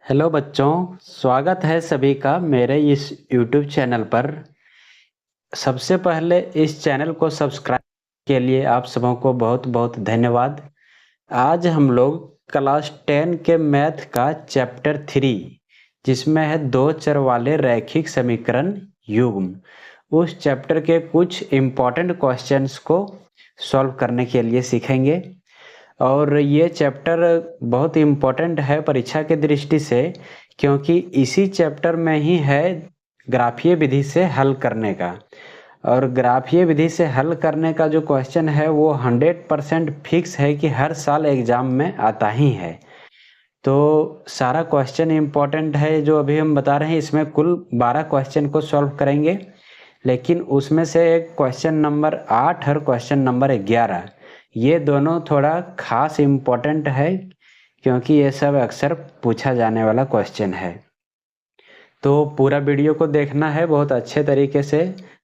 Hello बच्चों, स्वागत है सभी का मेरे इस YouTube चैनल पर। सबसे पहले इस चैनल को सब्सक्राइब के लिए आप सबों को बहुत बहुत धन्यवाद। आज हम लोग क्लास 10 के मैथ का चैप्टर 3 जिसमें है दो चर वाले रैखिक समीकरण युग्म, उस चैप्टर के कुछ इम्पोर्टेंट क्वेश्चंस को सॉल्व करने के लिए सीखेंगे। और ये चैप्टर बहुत इम्पोर्टेंट है परीक्षा के दृष्टि से, क्योंकि इसी चैप्टर में ही है ग्राफीय विधि से हल करने का। और ग्राफीय विधि से हल करने का जो क्वेश्चन है वो 100% फिक्स है कि हर साल एग्जाम में आता ही है। तो सारा क्वेश्चन इम्पोर्टेंट है जो अभी हम बता रहे हैं। इसमें कुल 12 क्वेश्चन को सॉल्व करेंगे, लेकिन उसमें से एक क्वेश्चन नंबर 8 और क्वेश्चन नंबर 11 ये दोनों थोड़ा खास इम्पोर्टेंट है, क्योंकि ये सब अक्सर पूछा जाने वाला क्वेश्चन है। तो पूरा वीडियो को देखना है, बहुत अच्छे तरीके से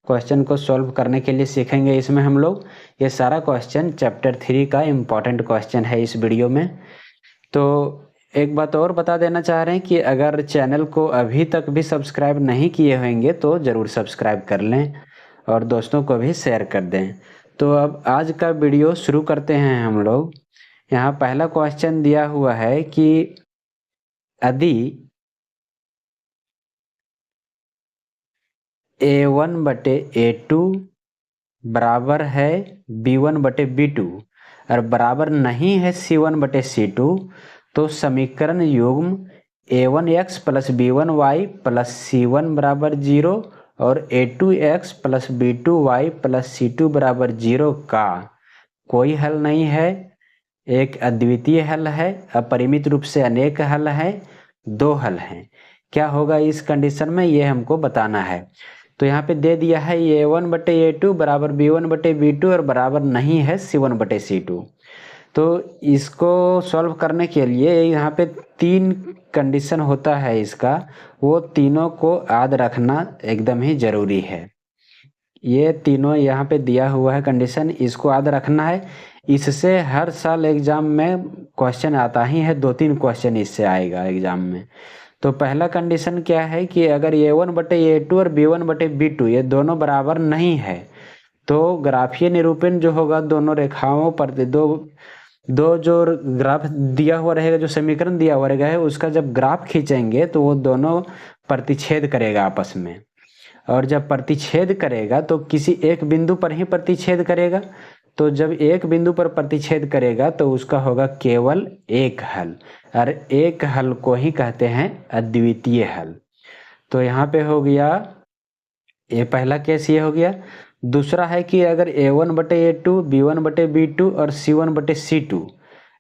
क्वेश्चन को सॉल्व करने के लिए सीखेंगे इसमें हम लोग। ये सारा क्वेश्चन चैप्टर 3 का इम्पोर्टेंट क्वेश्चन है इस वीडियो में। तो एक बात और बता देना चाह रहे हैं कि अगर चैनल को अभी तक भी सब्सक्राइब नहीं किए होंगे तो ज़रूर सब्सक्राइब कर लें और दोस्तों को भी शेयर कर दें। तो अब आज का वीडियो शुरू करते हैं हम लोग। यहाँ पहला क्वेश्चन दिया हुआ है कि यदि A1/A2 बराबर है B1/B2 और बराबर नहीं है C1/C2, तो समीकरण युग्म A1x plus B1y plus C1 बराबर 0 और A2x plus B2y plus C2 बराबर 0 का कोई हल नहीं है, एक अद्वितीय हल है, अपरिमित रूप से अनेक हल है, दो हल हैं। क्या होगा इस कंडीशन में, ये हमको बताना है। तो यहाँ पे दे दिया है A1/A2 बराबर B1/B2 और बराबर नहीं है C1/C2। तो इसको सॉल्व करने के लिए यहाँ पे 3 कंडीशन होता है इसका, वो तीनों को याद रखना एकदम ही जरूरी है। ये तीनों यहाँ पे दिया हुआ है कंडीशन, इसको याद रखना है। इससे हर साल एग्जाम में क्वेश्चन आता ही है, 2-3 क्वेश्चन इससे आएगा एग्जाम में। तो पहला कंडीशन क्या है कि अगर A1/A2 और B1/B2 ये दोनों बराबर नहीं है, तो ग्राफीय निरूपण जो होगा दोनों रेखाओं पर दो दो जो ग्राफ दिया हुआ रहेगा, जो समीकरण दिया हुआ रहेगा है, उसका जब ग्राफ खींचेंगे तो वो दोनों प्रतिच्छेद करेगा आपस में। और जब प्रतिच्छेद करेगा तो किसी एक बिंदु पर ही प्रतिच्छेद करेगा। तो जब एक बिंदु पर प्रतिच्छेद करेगा तो उसका होगा केवल एक हल, और एक हल को ही कहते हैं अद्वितीय हल। तो यहाँ पे हो गया, ये पहला केस ये हो गया। दूसरा है कि अगर A1/A2 B1/B2 और C1/C2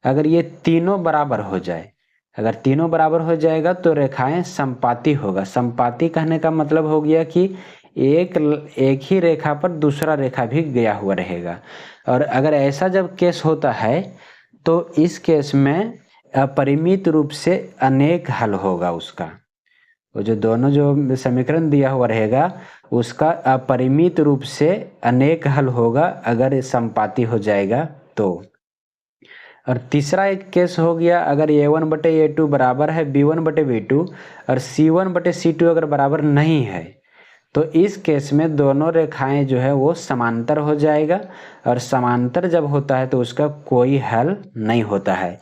अगर ये तीनों बराबर हो जाए, अगर तीनों बराबर हो जाएगा तो रेखाएं समपाती होगा। समपाती कहने का मतलब हो गया कि एक एक ही रेखा पर दूसरा रेखा भी गया हुआ रहेगा। और अगर ऐसा जब केस होता है तो इस केस में अपरिमित रूप से अनेक हल होगा उसका। वो जो दोनों जो समीकरण दिया हुआ रहेगा उसका अपरिमित रूप से अनेक हल होगा अगर समपाती हो जाएगा तो। और तीसरा एक केस हो गया, अगर A1/A2 बराबर है B1/B2 और C1/C2 अगर बराबर नहीं है, तो इस केस में दोनों रेखाएं जो है वो समांतर हो जाएगा। और समांतर जब होता है तो उसका कोई हल नहीं होता है।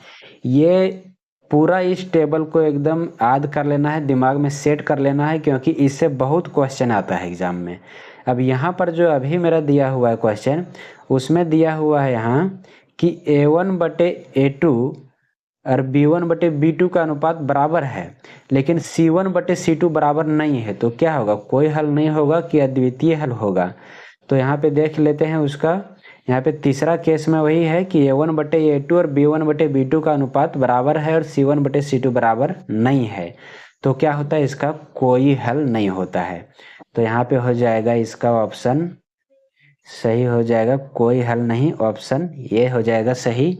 ये पूरा इस टेबल को एकदम याद कर लेना है, दिमाग में सेट कर लेना है, क्योंकि इससे बहुत क्वेश्चन आता है एग्जाम में। अब यहाँ पर जो अभी मेरा दिया हुआ है क्वेश्चन, उसमें दिया हुआ है यहाँ कि A1/A2 और B1/B2 का अनुपात बराबर है, लेकिन C1/C2 बराबर नहीं है। तो क्या होगा, कोई हल नहीं होगा कि अद्वितीय हल होगा। तो यहाँ पे देख लेते हैं उसका। यहाँ पे तीसरा केस में वही है कि A1/A2 और B1/B2 का अनुपात बराबर है और C1/C2 बराबर नहीं है। तो क्या होता है, इसका कोई हल नहीं होता है। तो यहाँ पे हो जाएगा इसका ऑप्शन सही हो जाएगा, कोई हल नहीं, ऑप्शन ये हो जाएगा सही।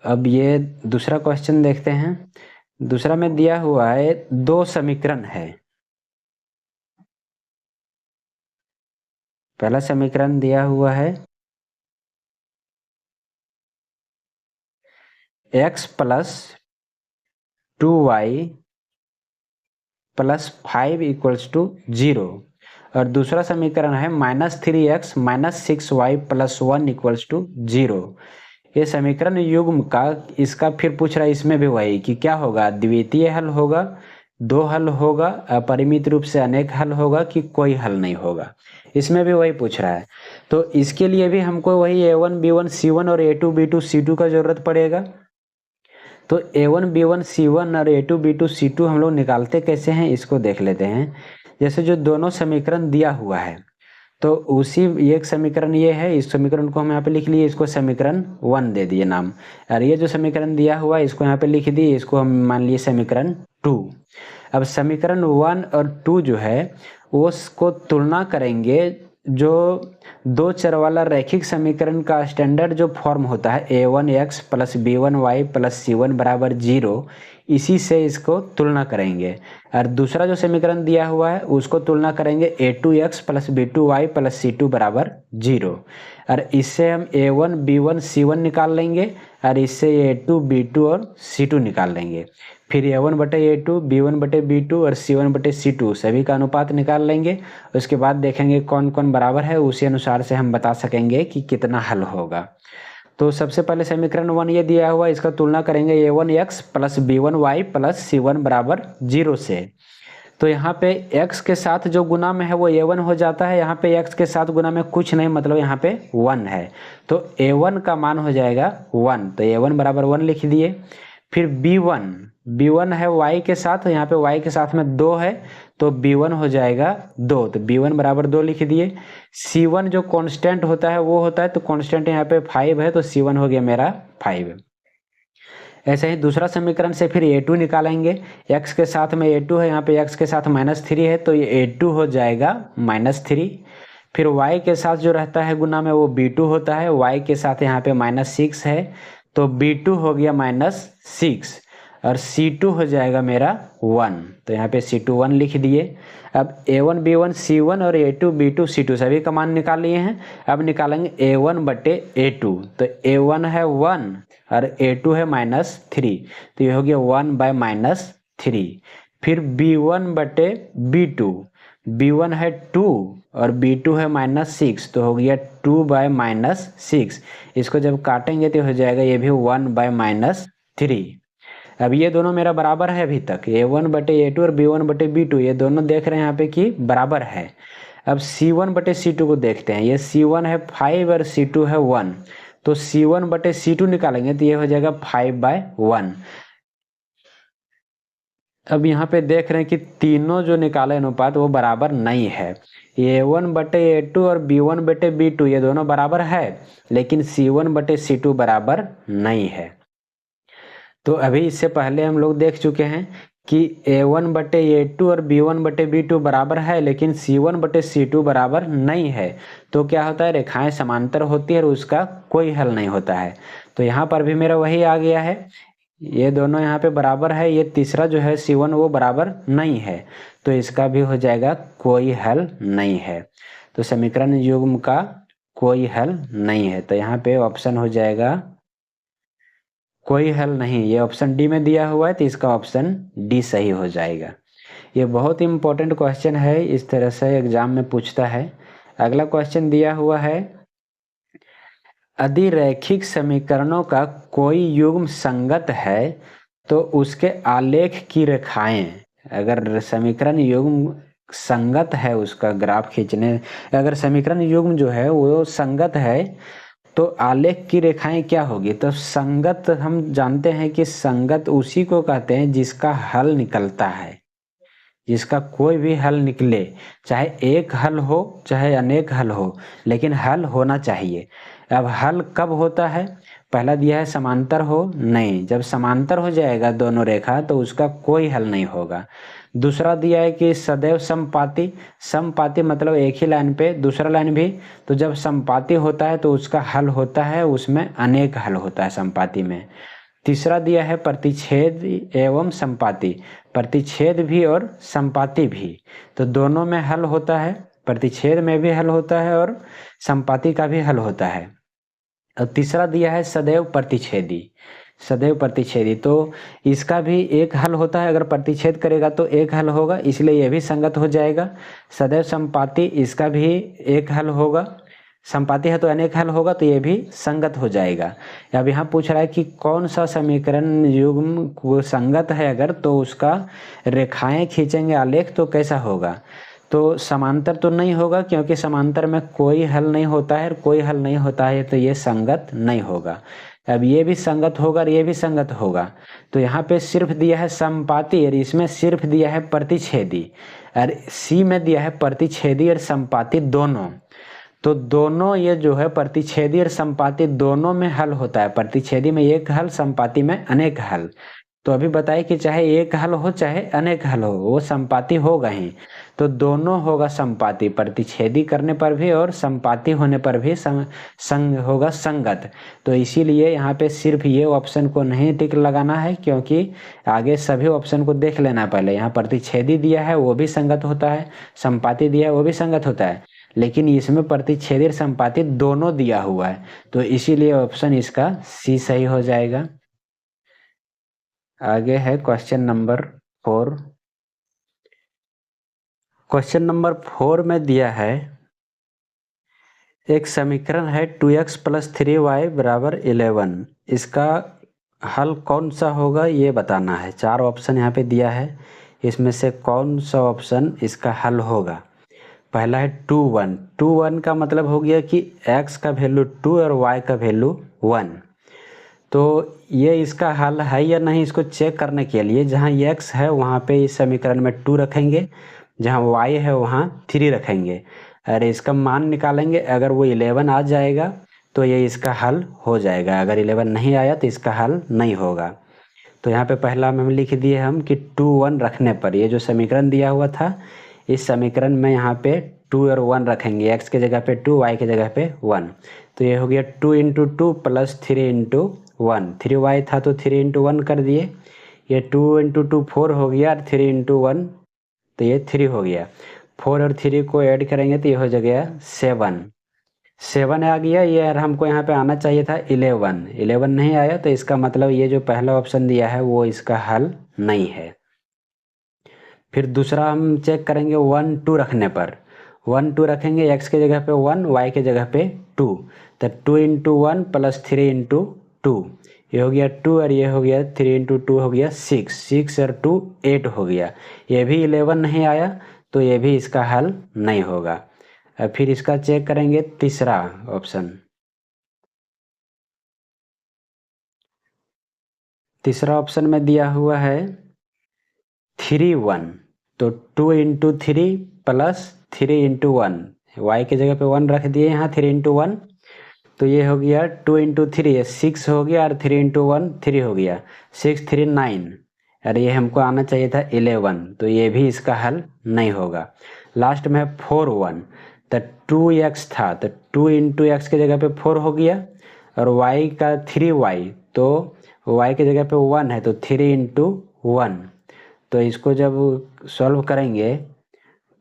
अब ये दूसरा क्वेश्चन देखते हैं। दूसरा में दिया हुआ है दो समीकरण है। पहला समीकरण दिया हुआ है x plus 2y plus 5 equals to 0। और दूसरा समीकरण है -3x minus 6y plus 1 equals to 0। ये समीकरण युग्म का इसका फिर पूछ रहा है, इसमें भी वही कि क्या होगा, द्वितीय हल होगा, दो हल होगा, अपरिमित रूप से अनेक हल होगा कि कोई हल नहीं होगा, इसमें भी वही पूछ रहा है। तो इसके लिए भी हमको वही a1 b1 c1 और a2 b2 c2 का जरूरत पड़ेगा। तो a1 b1 c1 और a2 b2 c2 हम लोग निकालते कैसे हैं, इसको देख लेते हैं। जैसे जो दोनों समीकरण दिया हुआ है, तो उसी एक समीकरण ये है, इस समीकरण को हम यहाँ पे लिख लिए, इसको समीकरण 1 दे दिए नाम। और ये जो समीकरण दिया हुआ है इसको यहाँ पे लिख दिए, इसको हम मान लिए समीकरण 2। अब समीकरण 1 और 2 जो है उसको तुलना करेंगे, जो दो चर वाला रैखिक समीकरण का स्टैंडर्ड जो फॉर्म होता है a1x plus b1y plus c1 बराबर 0, इसी से इसको तुलना करेंगे। और दूसरा जो समीकरण दिया हुआ है उसको तुलना करेंगे a2x plus b2y plus c2 बराबर 0। और इससे हम a1 b1 c1 निकाल लेंगे, और इससे a2 b2 और c2 निकाल लेंगे। फिर a1 बटे a2 b1 बटे b2 और c1 बटे c2 सभी का अनुपात निकाल लेंगे। उसके बाद देखेंगे कौन कौन बराबर है, उसी अनुसार से हम बता सकेंगे कि कितना हल होगा। तो सबसे पहले समीकरण 1 ये दिया हुआ, इसका तुलना करेंगे a1x plus b1y plus c1 बराबर 0 से। तो यहाँ पे x के साथ जो गुना में है वो a1 हो जाता है, यहाँ पे x के साथ गुना में कुछ नहीं, मतलब यहाँ पे 1 है, तो a1 का मान हो जाएगा 1, तो a1 बराबर 1 लिख दिए। फिर b1 है y के साथ, यहाँ पे y के साथ में 2 है, तो b1 हो जाएगा 2, तो b1 बराबर 2 लिख दिए। c1 जो कांस्टेंट होता है वो होता है, तो कांस्टेंट यहाँ पे 5 है, तो c1 हो गया मेरा 5। ऐसे ही दूसरा समीकरण से फिर a2 निकालेंगे, x के साथ में a2 है, यहाँ पे x के साथ -3 है, तो ये a2 हो जाएगा -3। फिर y के साथ जो रहता है गुना में वो b2 होता है, y के साथ यहाँ पे -6 है, तो b2 हो गया -6, और c2 हो जाएगा मेरा 1, तो यहाँ पे c2 1 लिख दिए। अब a1 b1 c1 और a2 b2 c2 सभी का मान निकाल लिए हैं। अब निकालेंगे a1 बटे a2, तो a1 है 1 और a2 है -3, तो ये हो गया 1 बाय -3। फिर b1 बटे b2, b1 है 2 और b2 है -6, तो हो गया 2 बाय -6। इसको जब काटेंगे तो हो जाएगा ये भी 1 बाय -3। अब ये दोनों मेरा बराबर है अभी तक, a1 बटे a2 और b1 बटे b2, ये दोनों देख रहे हैं यहाँ पे कि बराबर है। अब c1 बटे c2 को देखते हैं, ये c1 है 5 और c2 है 1, तो c1 बटे c2 निकालेंगे तो ये हो जाएगा 5 बाय 1। अब यहाँ पे देख रहे हैं कि तीनों जो निकाले अनुपात वो बराबर नहीं है, a1 बटे a2 और b1 बटे b2 ये दोनों बराबर है, लेकिन c1 बटे c2 बराबर नहीं है। तो अभी इससे पहले हम लोग देख चुके हैं कि a1 बटे a2 और b1 बटे b2 बराबर है, लेकिन c1 बटे c2 बराबर नहीं है। तो क्या होता है, रेखाएं समांतर होती है और उसका कोई हल नहीं होता है। तो यहाँ पर भी मेरा वही आ गया है, ये दोनों यहाँ पे बराबर है, ये तीसरा जो है c1 वो बराबर नहीं है, तो इसका भी हो जाएगा कोई हल नहीं है। तो समीकरण युग्म का कोई हल नहीं है, तो यहाँ पे ऑप्शन हो जाएगा कोई हल नहीं। ये ऑप्शन डी में दिया हुआ है, तो इसका ऑप्शन डी सही हो जाएगा। ये बहुत इंपॉर्टेंट क्वेश्चन है, इस तरह से एग्जाम में पूछता है। अगला क्वेश्चन दिया हुआ है, यदि रैखिक समीकरणों का कोई युग्म संगत है तो उसके आलेख की रेखाएं, अगर समीकरण युग्म संगत है, उसका ग्राफ खींचने, अगर समीकरण युग्म जो है वो संगत है तो आलेख की रेखाएं क्या होगी। तो संगत हम जानते हैं कि संगत उसी को कहते हैं जिसका हल निकलता है, जिसका कोई भी हल निकले, चाहे एक हल हो चाहे अनेक हल हो, लेकिन हल होना चाहिए। अब हल कब होता है, पहला दिया है समांतर हो, नहीं, जब समांतर हो जाएगा दोनों रेखा तो उसका कोई हल नहीं होगा। दूसरा दिया है कि सदैव समपाती, समपाती मतलब एक ही लाइन पे दूसरा लाइन भी, तो जब समपाती होता है तो उसका हल होता है, उसमें अनेक हल होता है समपाती में। तीसरा दिया है प्रतिच्छेद एवं समपाती, प्रतिच्छेद भी और समपाती भी, तो दोनों में हल होता है, प्रतिच्छेद में भी हल होता है और समपाती का भी हल होता है। और तीसरा दिया है सदैव प्रतिच्छेदी, सदैव प्रतिच्छेदी, तो इसका भी एक हल होता है, अगर प्रतिच्छेद करेगा तो एक हल होगा, इसलिए यह भी संगत हो जाएगा। सदैव संपाती, इसका भी एक हल होगा, संपाती है तो अनेक हल होगा, तो ये भी संगत हो जाएगा। अब यहाँ पूछ रहा है कि कौन सा समीकरण युग्म को संगत है, अगर तो उसका रेखाएं खींचेंगे आलेख तो कैसा होगा। तो समांतर तो नहीं होगा, क्योंकि समांतर में कोई हल नहीं होता है, कोई हल नहीं होता है तो ये संगत नहीं होगा। अब ये भी संगत होगा और ये भी संगत होगा। तो यहाँ पे सिर्फ दिया है संपाती और इसमें सिर्फ दिया है प्रतिच्छेदी, और सी में दिया है प्रतिच्छेदी और संपाती दोनों। तो दोनों ये जो है प्रतिच्छेदी और संपाती दोनों में हल होता है, प्रतिच्छेदी में एक हल, संपाती में अनेक हल। तो अभी बताए कि चाहे एक हल हो चाहे अनेक हल हो, वो संपाती होगा ही। तो दोनों होगा संपाती, प्रतिच्छेदी करने पर भी और संपाती होने पर भी संग होगा संगत। तो इसीलिए यहाँ पे सिर्फ ये ऑप्शन को नहीं टिक लगाना है, क्योंकि आगे सभी ऑप्शन को देख लेना पहले। यहाँ प्रतिच्छेदी दिया है वो भी संगत होता है, संपाती दिया है वो भी संगत होता है, लेकिन इसमें प्रतिच्छेदी और संपाती दोनों दिया हुआ है, तो इसीलिए ऑप्शन इसका सी सही हो जाएगा। आगे है क्वेश्चन नंबर 4। क्वेश्चन नंबर 4 में दिया है एक समीकरण है 2x + 3y = 11। इसका हल कौन सा होगा ये बताना है। 4 ऑप्शन यहाँ पे दिया है, इसमें से कौन सा ऑप्शन इसका हल होगा। पहला है 2 1। 2 1 का मतलब हो गया कि x का वैल्यू 2 और y का वैल्यू 1। तो ये इसका हल है या नहीं, इसको चेक करने के लिए जहाँ x है वहाँ पे इस समीकरण में 2 रखेंगे, जहाँ y है वहाँ 3 रखेंगे, और इसका मान निकालेंगे। अगर वो 11 आ जाएगा तो ये इसका हल हो जाएगा, अगर 11 नहीं आया तो इसका हल नहीं होगा। तो यहाँ पे पहला में हम लिख दिए हम कि 2 1 रखने पर, ये जो समीकरण दिया हुआ था इस समीकरण में यहाँ पे 2 और 1 रखेंगे, x के जगह पे 2, y के जगह पे 1। तो ये हो गया 2 × 2 + 3 × 1। 3y था तो 3 × 1 कर दिए, ये 2 × 2 4 हो गया और 3 × 1 तो ये 3 हो गया। 4 और 3 को ऐड करेंगे तो ये हो जाएगा 7 आ गया। ये हमको यहाँ पे आना चाहिए था 11 नहीं आया, तो इसका मतलब ये जो पहला ऑप्शन दिया है वो इसका हल नहीं है। फिर दूसरा हम चेक करेंगे 1 2 रखने पर। 1 2 रखेंगे, x के जगह पे 1, y के जगह पे 2, तो 2 × 1 + 3 × 2, ये हो गया 2 और ये हो गया 3 × 2 हो गया 6 और 2 8 हो गया। ये भी 11 नहीं आया, तो ये भी इसका हल नहीं होगा। अब फिर इसका चेक करेंगे तीसरा ऑप्शन। तीसरा ऑप्शन में दिया हुआ है 3 1। तो 2 × 3 + 3 × 1, y के जगह पे 1 रख दिए, यहाँ 3 × 1, तो ये हो गया 2 × 3 6 हो गया और 3 × 1 3 हो गया, 6 3 9, और ये हमको आना चाहिए था 11, तो ये भी इसका हल नहीं होगा। लास्ट में 4 1। तो 2x था तो 2 × x के जगह पे 4 हो गया, और y का 3y, तो y के जगह पे 1 है तो 3 × 1। तो इसको जब सॉल्व करेंगे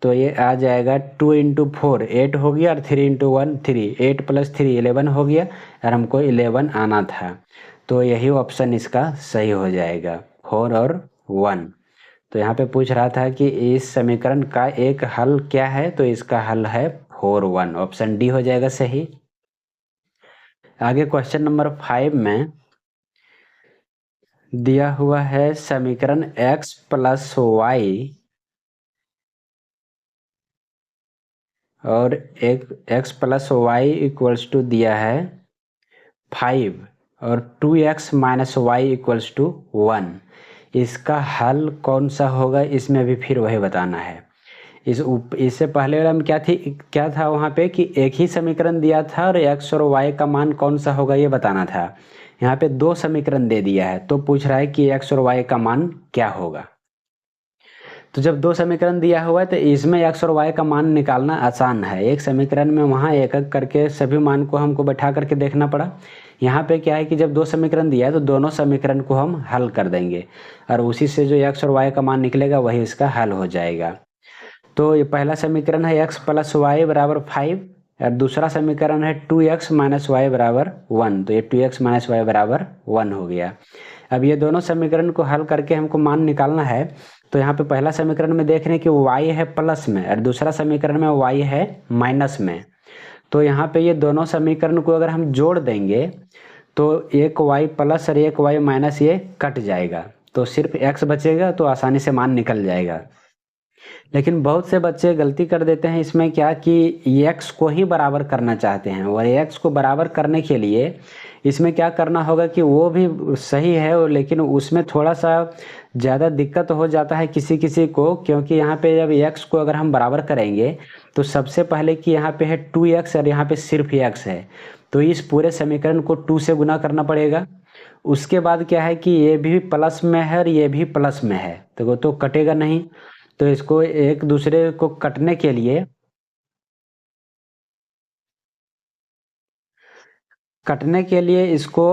तो ये आ जाएगा 2 × 4 8 हो गया और 3 × 1 3, 8 + 3 11 हो गया, और हमको 11 आना था, तो यही ऑप्शन इसका सही हो जाएगा 4 और 1। तो यहाँ पे पूछ रहा था कि इस समीकरण का एक हल क्या है, तो इसका हल है 4 1, ऑप्शन डी हो जाएगा सही। आगे क्वेश्चन नंबर 5 में दिया हुआ है समीकरण x + y और एक x + y = दिया है 5 और 2x - y = 1। इसका हल कौन सा होगा, इसमें भी फिर वही बताना है। इससे पहले हम क्या था वहाँ पे कि एक ही समीकरण दिया था और x और y का मान कौन सा होगा ये बताना था। यहाँ पे 2 समीकरण दे दिया है, तो पूछ रहा है कि x और y का मान क्या होगा। तो जब 2 समीकरण दिया हुआ है तो इसमें x और y का मान निकालना आसान है। एक समीकरण में वहाँ एक एक करके सभी मान को हमको बैठा करके देखना पड़ा। यहाँ पे क्या है कि जब 2 समीकरण दिया है तो दोनों समीकरण को हम हल कर देंगे, और उसी से जो x और y का मान निकलेगा वही इसका हल हो जाएगा। तो ये पहला समीकरण है x + y = 5, और दूसरा समीकरण है 2x माइनस वाई बराबर 1, तो ये 2x माइनस वाई बराबर 1 हो गया। अब ये दोनों समीकरण को हल करके हमको मान निकालना है। तो यहाँ पे पहला समीकरण में देख रहे हैं कि y है प्लस में और दूसरा समीकरण में y है माइनस में। तो यहाँ पे ये दोनों समीकरण को अगर हम जोड़ देंगे तो एक y प्लस और एक y माइनस ये कट जाएगा, तो सिर्फ x बचेगा, तो आसानी से मान निकल जाएगा। लेकिन बहुत से बच्चे गलती कर देते हैं इसमें क्या कि x को ही बराबर करना चाहते हैं, और x को बराबर करने के लिए इसमें क्या करना होगा कि वो भी सही है लेकिन उसमें थोड़ा सा ज़्यादा दिक्कत हो जाता है किसी किसी को, क्योंकि यहाँ पे जब x को अगर हम बराबर करेंगे तो सबसे पहले कि यहाँ पे है 2x और यहाँ पे सिर्फ x है, तो इस पूरे समीकरण को 2 से गुना करना पड़ेगा। उसके बाद क्या है कि ये भी प्लस में है और ये भी प्लस में है, तो वो तो कटेगा नहीं, तो इसको एक दूसरे को कटने के लिए इसको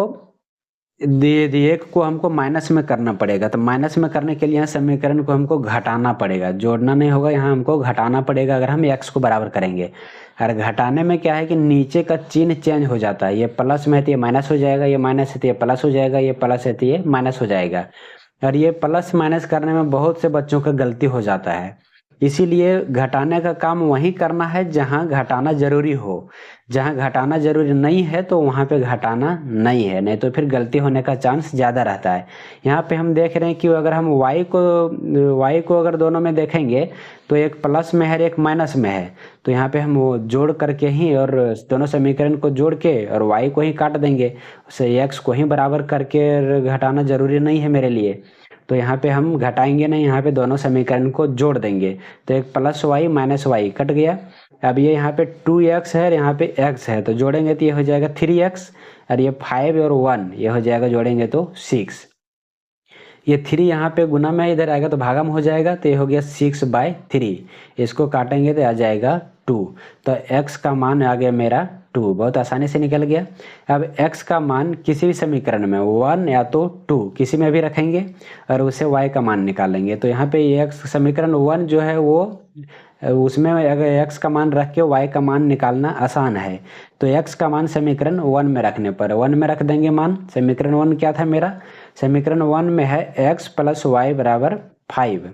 दिए को हमको माइनस में करना पड़ेगा। तो माइनस में करने के लिए यहाँ समीकरण को हमको घटाना पड़ेगा, जोड़ना नहीं होगा, यहाँ हमको घटाना पड़ेगा अगर हम x को बराबर करेंगे। और घटाने में क्या है कि नीचे का चिन्ह चेंज हो जाता है, ये प्लस में है तो ये माइनस हो जाएगा, ये माइनस है तो ये प्लस हो जाएगा, ये प्लस है तो ये माइनस हो जाएगा। और ये प्लस माइनस करने में बहुत से बच्चों का गलती हो जाता है, इसीलिए घटाने का काम वहीं करना है जहां घटाना जरूरी हो। जहां घटाना जरूरी नहीं है तो वहां पे घटाना नहीं है, नहीं तो फिर गलती होने का चांस ज़्यादा रहता है। यहाँ पे हम देख रहे हैं कि अगर हम y को अगर दोनों में देखेंगे तो एक प्लस में है एक माइनस में है, तो यहाँ पे हम वो जोड़ करके ही और दोनों समीकरण को जोड़ के और y को ही काट देंगे, उसे x को ही बराबर करके घटाना जरूरी नहीं है मेरे लिए। तो यहाँ पे हम घटाएंगे नहीं, यहाँ पे दोनों समीकरण को जोड़ देंगे, तो एक plus y minus y cut गया। अब ये यहाँ पे 2x है और यहाँ पे x है, तो जोड़ेंगे तो ये हो जाएगा 3x, और ये 5 और 1 ये हो जाएगा, जोड़ेंगे तो 6। ये 3 यहाँ पे गुना में इधर आएगा तो भागा में हो जाएगा, तो ये हो गया 6/3। इसको काटेंगे तो आ जाएगा 2, तो x का मान आ गया मेरा 2, बहुत आसानी से निकल गया। अब x का मान किसी भी समीकरण में 1 या तो 2 किसी में भी रखेंगे और उसे y का मान निकालेंगे। तो यहाँ पे x समीकरण 1 जो है वो उसमें अगर x का मान रख के y का मान निकालना आसान है, तो x का मान समीकरण 1 में रखने पर 1 में रख देंगे मान। समीकरण 1 क्या था मेरा, समीकरण 1 में है x प्लस वाई बराबर 5।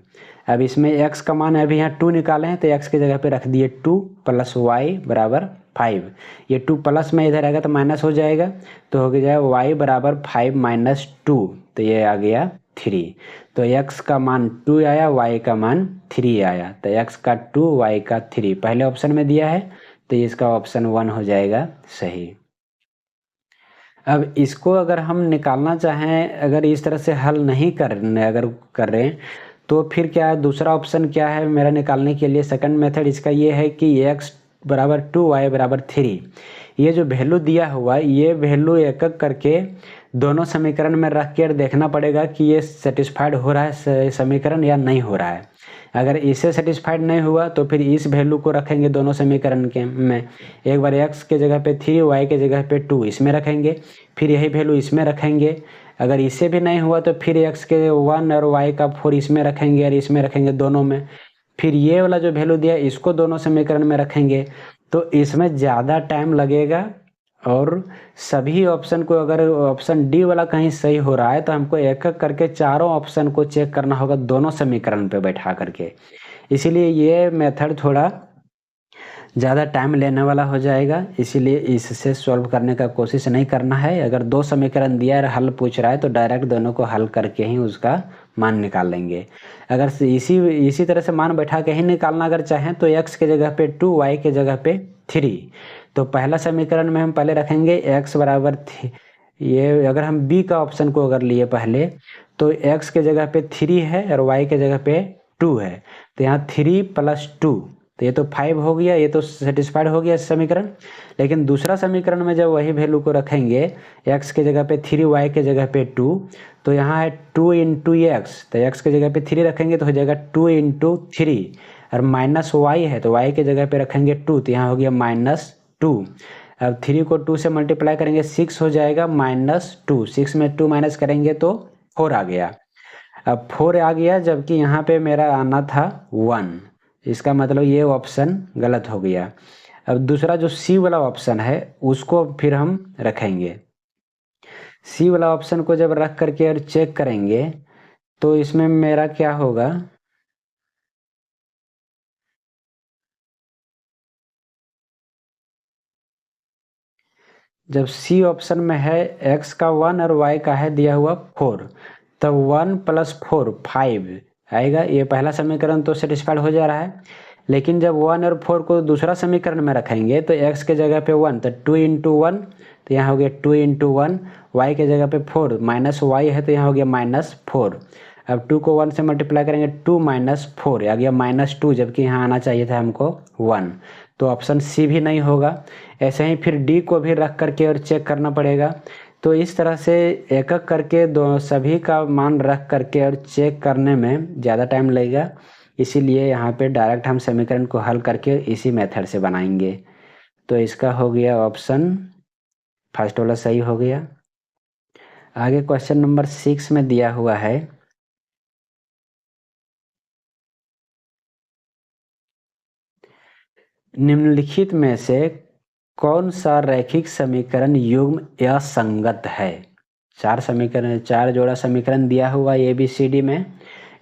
अब इसमें x का मान अभी यहाँ 2 निकाले हैं, तो x की जगह पे रख दिए 2 प्लस वाई बराबर 5। ये 2 प्लस में इधर आएगा तो माइनस हो जाएगा, तो हो गया y बराबर 5 माइनस 2, तो ये आ गया 3। तो x का मान 2 आया, y का मान 3 आया, तो x का 2 y का 3 पहले ऑप्शन में दिया है, तो इसका ऑप्शन 1 हो जाएगा सही। अब इसको अगर हम निकालना चाहें, अगर इस तरह से हल नहीं अगर कर रहे हैं तो फिर क्या है, दूसरा ऑप्शन क्या है मेरा निकालने के लिए, सेकंड मेथड इसका ये है कि x बराबर 2 y बराबर 3, ये जो वैल्यू दिया हुआ ये वैल्यू एक एक करके दोनों समीकरण में रख कर देखना पड़ेगा कि ये सेटिस्फाइड हो रहा है समीकरण या नहीं हो रहा है। अगर इसे सेटिस्फाइड नहीं हुआ तो फिर इस वैल्यू को रखेंगे दोनों समीकरण के में, एक बार x के जगह पे 3 y के जगह पे 2 इसमें रखेंगे, फिर यही वैल्यू इसमें रखेंगे। अगर इससे भी नहीं हुआ तो फिर x के 1 और y का 4 इसमें रखेंगे और इसमें रखेंगे दोनों में, फिर ये वाला जो वैल्यू दिया इसको दोनों समीकरण में रखेंगे। तो इसमें ज़्यादा टाइम लगेगा, और सभी ऑप्शन को अगर ऑप्शन डी वाला कहीं सही हो रहा है तो हमको एक एक करके चारों ऑप्शन को चेक करना होगा दोनों समीकरण पे बैठा करके, इसीलिए ये मेथड थोड़ा ज़्यादा टाइम लेने वाला हो जाएगा, इसीलिए इससे सॉल्व करने का कोशिश नहीं करना है। अगर 2 समीकरण दिया है हल पूछ रहा है तो डायरेक्ट दोनों को हल करके ही उसका मान निकाल लेंगे। अगर इसी तरह से मान बैठा के ही निकालना अगर चाहें तो x के जगह पे 2 y के जगह पे 3, तो पहला समीकरण में हम पहले रखेंगे x बराबर ये अगर हम b का ऑप्शन को अगर लिए पहले तो x के जगह पे 3 है और y के जगह पे 2 है, तो यहाँ 3 प्लस 2, तो ये तो 5 हो गया, ये तो सेटिस्फाइड हो गया समीकरण। लेकिन दूसरा समीकरण में जब वही वैल्यू को रखेंगे x के जगह पे 3 y के जगह पे 2, तो यहाँ है 2 इंटू एक्स, तो x के जगह पे 3 रखेंगे तो हो जाएगा 2 इंटू 3, और माइनस y है तो y के जगह पे रखेंगे 2, तो यहाँ हो गया -2। अब 3 को 2 से मल्टीप्लाई करेंगे 6 हो जाएगा -2, 6 में 2 माइनस करेंगे तो 4 आ गया। अब 4 आ गया जबकि यहाँ पे मेरा आना था 1, इसका मतलब ये ऑप्शन गलत हो गया। अब दूसरा जो सी वाला ऑप्शन है उसको फिर हम रखेंगे। सी वाला ऑप्शन को जब रख करके और चेक करेंगे तो इसमें मेरा क्या होगा, जब सी ऑप्शन में है x का 1 और y का है दिया हुआ 4, तब 1 + 4 5 आएगा। ये पहला समीकरण तो सेटिस्फाइड हो जा रहा है। लेकिन जब 1 और 4 को दूसरा समीकरण में रखेंगे तो x के जगह पे 1 तो 2 × 1, तो यहाँ हो गया 2 × 1, y के जगह पे 4 माइनस y है तो यहाँ हो गया -4। अब 2 को 1 से मल्टीप्लाई करेंगे, 2 - 4 आ गया -2, जबकि यहाँ आना चाहिए था हमको 1, तो ऑप्शन सी भी नहीं होगा। ऐसे ही फिर डी को भी रख करके और चेक करना पड़ेगा। तो इस तरह से एक एक करके दो सभी का मान रख करके और चेक करने में ज़्यादा टाइम लगेगा, इसीलिए यहाँ पे डायरेक्ट हम समीकरण को हल करके इसी मेथड से बनाएंगे। तो इसका हो गया ऑप्शन फर्स्ट वाला सही हो गया। आगे क्वेश्चन नंबर 6 में दिया हुआ है, निम्नलिखित में से कौन सा रैखिक समीकरण युग्म असंगत है। 4 समीकरण, 4 जोड़ा समीकरण दिया हुआ ए बी सी डी में,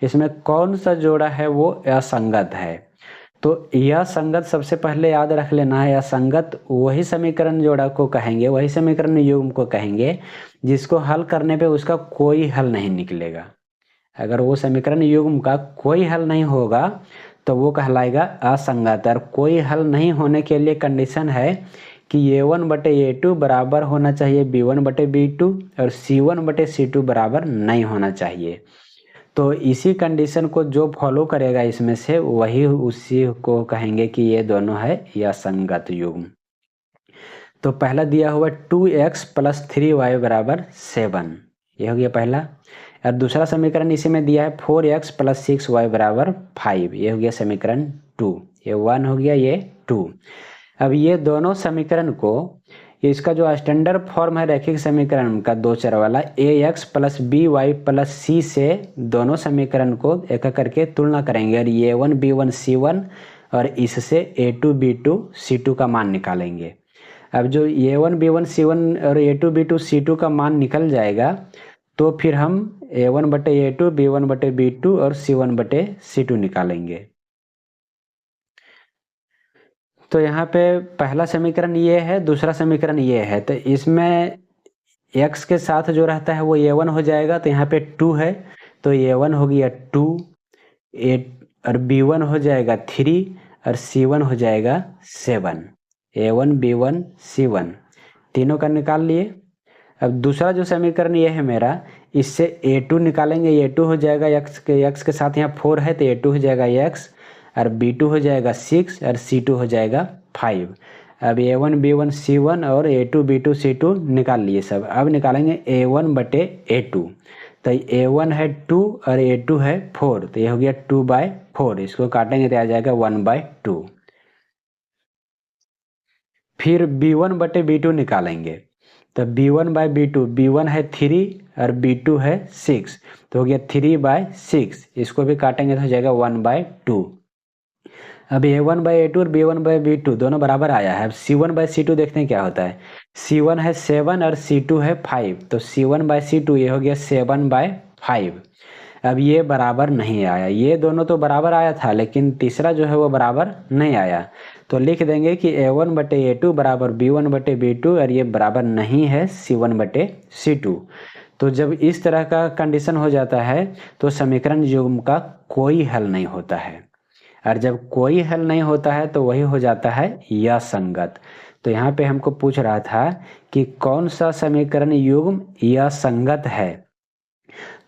इसमें कौन सा जोड़ा है वो असंगत है। तो यह संगत सबसे पहले याद रख लेना है, असंगत वही समीकरण जोड़ा को कहेंगे, वही समीकरण युग्म को कहेंगे जिसको हल करने पे उसका कोई हल नहीं निकलेगा। अगर वो समीकरण युग्म का कोई हल नहीं होगा तो वो कहलाएगा असंगत। और कोई हल नहीं होने के लिए कंडीशन है कि a1/a2 बराबर होना चाहिए b1/b2 और c1/c2 बराबर नहीं होना चाहिए। तो इसी कंडीशन को जो फॉलो करेगा इसमें से वही उसी को कहेंगे कि ये दोनों है असंगत युग्म। तो पहला दिया हुआ 2x + 3y = 7, ये हो गया पहला। और दूसरा समीकरण इसी में दिया है 4x + 6y = 5, ये हो गया समीकरण 2, ये 1 हो गया, ये 2। अब ये दोनों समीकरण को, इसका जो स्टैंडर्ड फॉर्म है रैखिक समीकरण का 2 चर वाला, ax + by + c से दोनों समीकरण को एक एक करके तुलना करेंगे और a1 b1 c1 और इससे a2 b2 c2 का मान निकालेंगे। अब जो a1 b1 c1 और a2 b2 c2 का मान निकल जाएगा तो फिर हम a1/a2 b1/b2 और c1/c2 निकालेंगे। तो यहाँ पे पहला समीकरण ये है, दूसरा समीकरण ये है, तो इसमें x के साथ जो रहता है वो a1 हो जाएगा, तो यहाँ पे 2 है तो a1 हो गया 2, और b1 हो जाएगा 3 और c1 हो जाएगा 7। a1 b1 c1 तीनों का निकाल लिए। अब दूसरा जो समीकरण ये है मेरा, इससे a2 निकालेंगे, a2 हो जाएगा x के साथ यहाँ 4 है तो a2 हो जाएगा x, और b2 हो जाएगा 6 और c2 हो जाएगा 5। अब a1 b1 c1 और a2 b2 c2 निकाल लिए सब। अब निकालेंगे a1/a2, तो a1 है 2 और a2 है 4, तो ये हो गया 2/4, इसको काटेंगे तो आ जाएगा 1/2। फिर b1/b2 निकालेंगे, तो b1/b2, b1 है 3 और b2 है 6, तो हो गया 3/6, इसको भी काटेंगे तो हो जाएगा 1/2। अब a1/a2 और b1/b2 दोनों बराबर आया है। अब c1/c2 देखते हैं क्या होता है। c1 है 7 और c2 है 5, तो c1/c2 ये हो गया 7/5। अब ये बराबर नहीं आया, ये दोनों तो बराबर आया था लेकिन तीसरा जो है वो बराबर नहीं आया, तो लिख देंगे कि a1/a2 बराबर b1/b2 और ये बराबर नहीं है c1/c2। तो जब इस तरह का कंडीशन हो जाता है तो समीकरण युग्म का कोई हल नहीं होता है, और जब कोई हल नहीं होता है तो वही हो जाता है असंगत। तो यहाँ पे हमको पूछ रहा था कि कौन सा समीकरण युग्म असंगत है,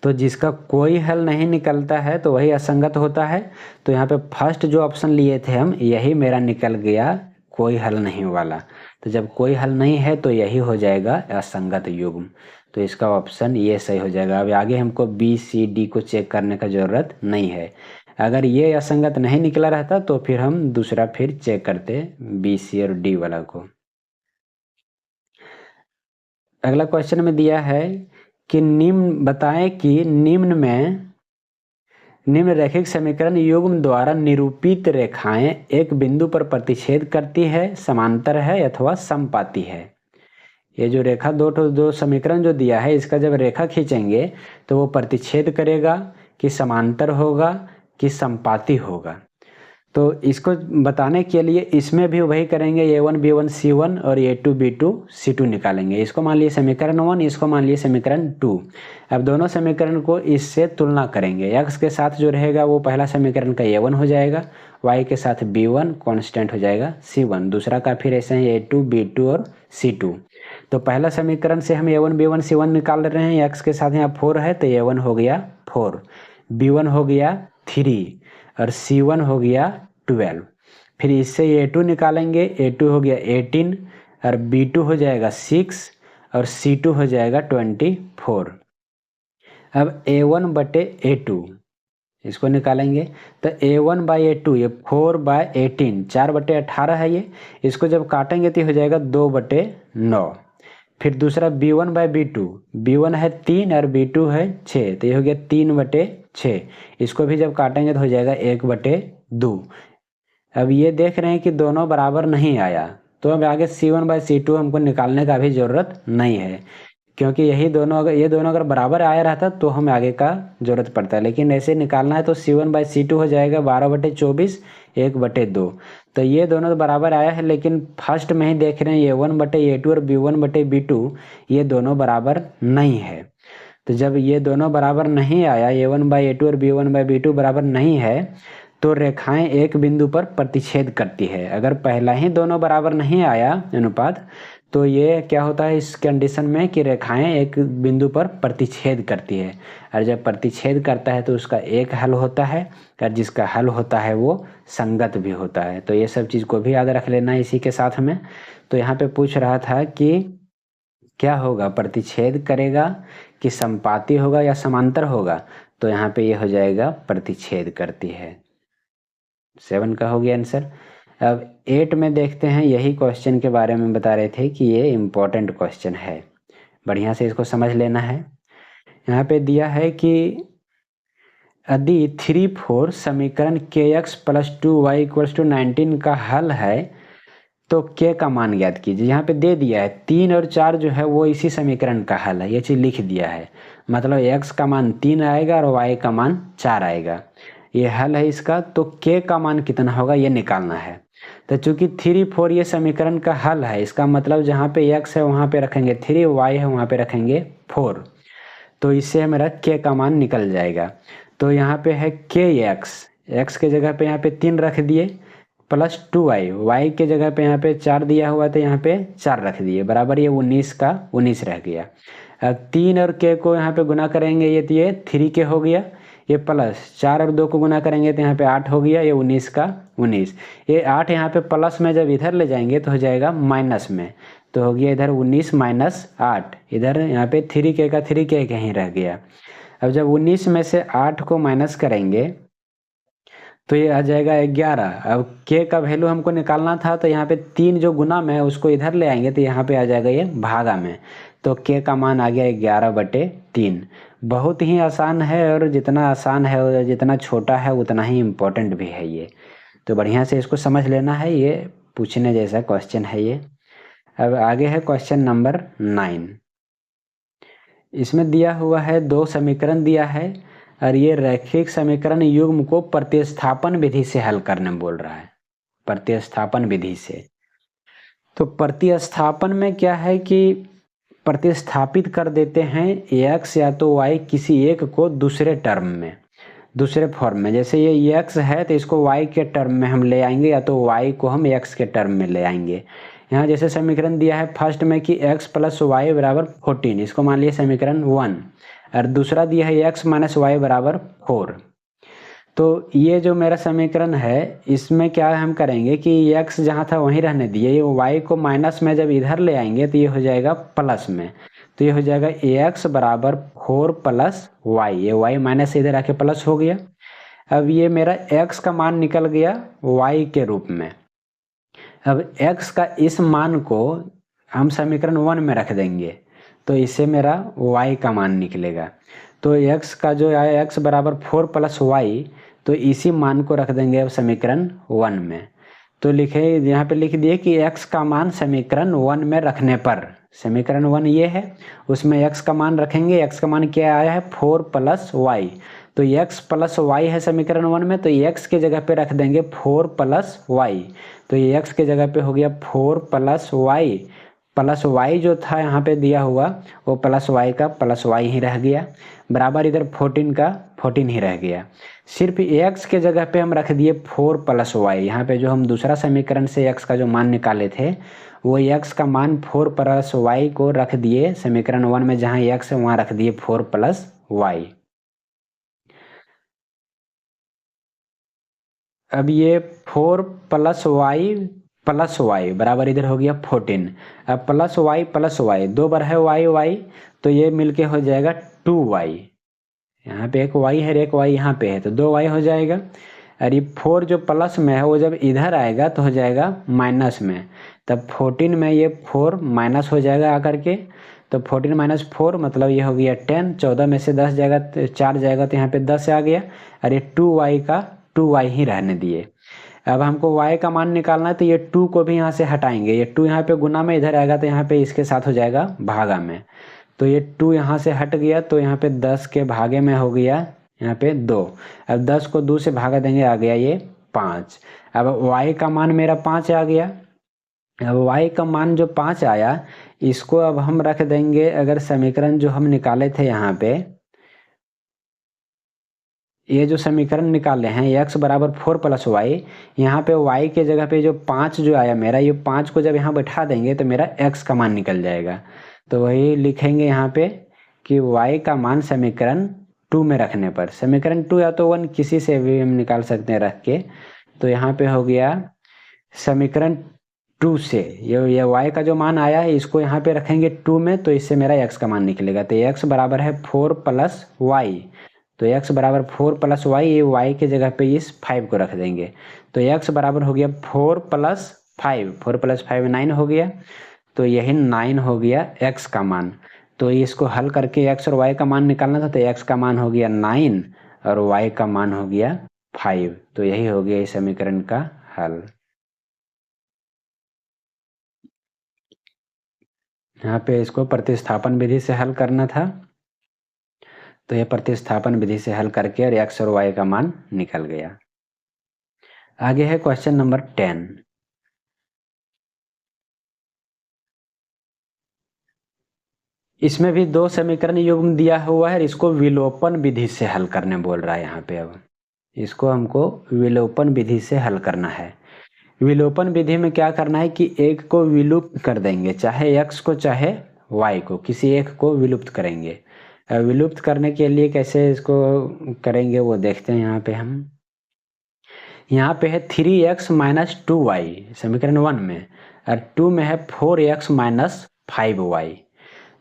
तो जिसका कोई हल नहीं निकलता है तो वही असंगत होता है। तो यहाँ पे फर्स्ट जो ऑप्शन लिए थे हम, यही मेरा निकल गया कोई हल नहीं वाला। तो जब कोई हल नहीं है तो यही हो जाएगा असंगत युग्म, तो इसका ऑप्शन ये सही हो जाएगा। अब आगे हमको बी सी डी को चेक करने का ज़रूरत नहीं है। अगर ये असंगत नहीं निकला रहता तो फिर हम दूसरा फिर चेक करते बी सी और डी वाला को। अगला क्वेश्चन में दिया है कि निम्न बताएं कि निम्न में निम्न रैखिक समीकरण युग्म द्वारा निरूपित रेखाएं एक बिंदु पर प्रतिच्छेद करती है, समांतर है अथवा समपाती है। ये जो रेखा दो समीकरण जो दिया है, इसका जब रेखा खींचेंगे तो वो प्रतिच्छेद करेगा कि समांतर होगा कि समपाती होगा। तो इसको बताने के लिए इसमें भी वही करेंगे, A1 B1 C1 और A2 B2 C2 निकालेंगे। इसको मान लिए समीकरण 1, इसको मान लिए समीकरण 2। अब दोनों समीकरण को इससे तुलना करेंगे। x के साथ जो रहेगा वो पहला समीकरण का A1 हो जाएगा, y के साथ B1 कांस्टेंट हो जाएगा C1, दूसरा का फिर ऐसे हैं A2 B2 और C2। तो पहला समीकरण से हम A1 B1 C1 निकाल रहे हैं। x के साथ यहाँ 4 है तो A1 हो गया 4, B1 हो गया 3 और C1 हो गया 12। फिर इससे A2 निकालेंगे, A2 हो गया 18 और B2 हो जाएगा 6 और C2 हो जाएगा 24। अब A1 बटे A2 इसको निकालेंगे तो A1 बाई A2 ये 4 बाई 18, 4 बटे 18 है ये। इसको जब काटेंगे तो हो जाएगा 2 बटे 9। फिर दूसरा B1 बाई B2, B1 है 3 और B2 है 6 तो ये हो गया 3 बटे 6। इसको भी जब काटेंगे तो हो जाएगा 1 बटे 2। अब ये देख रहे हैं कि दोनों बराबर नहीं आया, तो अब आगे C1 बाई C2 हमको निकालने का भी ज़रूरत नहीं है, क्योंकि ये दोनों अगर बराबर आया रहता तो हमें आगे का ज़रूरत पड़ता है। लेकिन ऐसे निकालना है तो C1 बाई C2 हो जाएगा 12 बटे 24, 1 बटे 2। तो ये दोनों तो बराबर आया है, लेकिन फर्स्ट में ही देख रहे हैं A1 बटे A2 और B1 बटे B2 ये दोनों बराबर नहीं है। तो जब ये दोनों बराबर नहीं आया, A1 बाई A2 और B1 बाई B2 बराबर नहीं है, तो रेखाएं एक बिंदु पर प्रतिच्छेद करती है। अगर पहला ही दोनों बराबर नहीं आया अनुपात, तो ये क्या होता है इस कंडीशन में कि रेखाएं एक बिंदु पर प्रतिच्छेद करती है। और जब प्रतिच्छेद करता है तो उसका एक हल होता है, और जिसका हल होता है वो संगत भी होता है। तो ये सब चीज़ को भी याद रख लेना इसी के साथ में। तो यहाँ पे पूछ रहा था कि क्या होगा, प्रतिच्छेद करेगा कि समपाती होगा या समांतर होगा, तो यहाँ पे ये हो जाएगा प्रतिच्छेद करती है। 7 का हो गया आंसर। अब 8 में देखते हैं, यही क्वेश्चन के बारे में बता रहे थे कि ये इम्पोर्टेंट क्वेश्चन है, बढ़िया से इसको समझ लेना है। यहाँ पे दिया है कि यदि 3-4 समीकरण kx + 2y = 19 का हल है तो k का मान ज्ञात कीजिए। यहाँ पे दे दिया है 3 और 4 जो है वो इसी समीकरण का हल है, ये चीज़ लिख दिया है। मतलब x का मान 3 आएगा और y का मान 4 आएगा, ये हल है इसका। तो k का मान कितना होगा ये निकालना है। तो चूंकि 3-4 ये समीकरण का हल है, इसका मतलब जहाँ पे x है वहाँ पे रखेंगे 3, y है वहाँ पे रखेंगे 4, तो इससे हमारा k का मान निकल जाएगा। तो यहाँ पे है kx, x के जगह पे यहाँ पे 3 रख दिए, प्लस 2y, y के जगह पे यहाँ पे 4 दिया हुआ तो यहाँ पे 4 रख दिए, बराबर ये 19 का 19 रह गया। अब 3 और k को यहाँ पे गुना करेंगे ये तो ये 3k हो गया, ये प्लस 4 और 2 को गुना करेंगे तो यहाँ पे 8 हो गया, ये 19 का 19। ये 8 यहाँ पे प्लस में जब इधर ले जाएंगे तो हो जाएगा माइनस में, तो हो गया इधर 19 माइनस 8, इधर यहाँ पे 3k का 3k कहीं रह गया। अब जब 19 में से 8 को माइनस करेंगे तो ये आ जाएगा 11। अब k का वैल्यू हमको निकालना था, तो यहाँ पे 3 जो गुना में है उसको इधर ले आएंगे तो यहाँ पे आ जाएगा ये भागा में, तो k का मान आ गया 11/3। बहुत ही आसान है, और जितना आसान है और जितना छोटा है उतना ही इम्पोर्टेंट भी है ये, तो बढ़िया से इसको समझ लेना है, ये पूछने जैसा क्वेश्चन है ये। अब आगे है क्वेश्चन नंबर 9। इसमें दिया हुआ है 2 समीकरण दिया है, और ये रैखिक समीकरण युग्म को प्रतिस्थापन विधि से हल करने बोल रहा है, प्रतिस्थापन विधि से। तो प्रतिस्थापन में क्या है कि प्रतिस्थापित कर देते हैं x या तो y किसी एक को दूसरे टर्म में, दूसरे फॉर्म में। जैसे ये x है तो इसको y के टर्म में हम ले आएंगे, या तो y को हम x के टर्म में ले आएंगे। यहाँ जैसे समीकरण दिया है फर्स्ट में कि x + y = 14, इसको मान लिया समीकरण 1, और दूसरा दिया है x - y = 4। तो ये जो मेरा समीकरण है इसमें क्या हम करेंगे कि x जहाँ था वहीं रहने दिए, ये y को माइनस में जब इधर ले आएंगे तो ये हो जाएगा प्लस में, तो ये हो जाएगा ax = 4 + y, ये y माइनस से इधर आके प्लस हो गया। अब ये मेरा x का मान निकल गया y के रूप में। अब x का इस मान को हम समीकरण 1 में रख देंगे तो इससे मेरा y का मान निकलेगा। तो x का जो आया x बराबर 4 + y, तो इसी मान को रख देंगे अब समीकरण 1 में। तो लिखे यहाँ पे लिख दिए कि x का मान समीकरण 1 में रखने पर, समीकरण 1 ये है, उसमें x का मान रखेंगे। x का मान क्या आया है 4 + y, तो x + y है समीकरण 1 में, तो x के जगह पे रख देंगे 4 + y, तो ये x के जगह पे हो गया 4 + y जो था यहाँ पे दिया हुआ वो +y का +y ही रह गया, बराबर इधर 14 का 14 ही रह गया। सिर्फ x के जगह पे हम रख दिए 4 + y, यहाँ पे जो हम दूसरा समीकरण से x का जो मान निकाले थे वो x का मान 4 + y को रख दिए समीकरण 1 में, जहाँ x है वहाँ रख दिए 4 + y। अब ये 4 + y बराबर इधर हो गया 14। अब +y, 2 बार है y, तो ये मिलके हो जाएगा 2y। यहाँ पे एक y है, एक y यहाँ पे है, तो 2y हो जाएगा। और ये 4 जो प्लस में है वो जब इधर आएगा तो हो जाएगा माइनस में, तब 14 में ये 4 माइनस हो जाएगा आकर के, तो 14 - 4 मतलब ये हो गया 10। 14 में से 10 जाएगा, 4 जाएगा, तो यहाँ पे 10 आ गया। और ये 2y का 2y ही रहने दिए। अब हमको y का मान निकालना है, तो ये 2 को भी यहाँ से हटाएंगे, ये 2 यहाँ पे गुना में इधर आएगा, तो यहाँ पे इसके साथ हो जाएगा भागा में, तो ये 2 यहाँ से हट गया, तो यहाँ पे 10 के भागे में हो गया यहाँ पे 2। अब 10 को 2 से भागा देंगे, आ गया ये 5। अब y का मान मेरा 5 आ गया। अब y का मान जो 5 आया, इसको अब हम रख देंगे, अगर समीकरण जो हम निकाले थे यहाँ पे, ये जो समीकरण निकाले हैं x बराबर 4 + y, यहाँ पे y के जगह पे जो 5 जो आया मेरा, ये 5 को जब यहाँ बैठा देंगे तो मेरा x का मान निकल जाएगा। तो वही लिखेंगे यहाँ पे कि y का मान समीकरण 2 में रखने पर, समीकरण 2 या तो 1 किसी से भी हम निकाल सकते हैं रख के, तो यहाँ पे हो गया समीकरण 2 से ये y का जो मान आया है इसको यहाँ पे रखेंगे 2 में, तो इससे मेरा x का मान निकलेगा। तो x बराबर है 4 + y, तो x बराबर 4 + y, ये y के जगह पे इस 5 को रख देंगे, तो x बराबर हो गया 4 + 5, 4 + 5 9 हो गया, तो यही 9 हो गया x का मान। तो इसको हल करके x और y का मान निकालना था, तो x का मान हो गया 9 और y का मान हो गया 5, तो यही हो गया इस समीकरण का हल। यहाँ पे इसको प्रतिस्थापन विधि से हल करना था, तो यह प्रतिस्थापन विधि से हल करके और x और y का मान निकल गया। आगे है क्वेश्चन नंबर 10। इसमें भी 2 समीकरण युग्म दिया हुआ है, इसको विलोपन विधि से हल करने बोल रहा है यहाँ पे। अब इसको हमको विलोपन विधि से हल करना है। विलोपन विधि में क्या करना है कि एक को विलुप्त कर देंगे, चाहे x को चाहे y को, किसी एक को विलुप्त करेंगे। विलुप्त करने के लिए कैसे इसको करेंगे वो देखते हैं। यहाँ पे हम यहाँ पे है 3x - 2y समीकरण 1 में, और 2 में है 4x - 5y।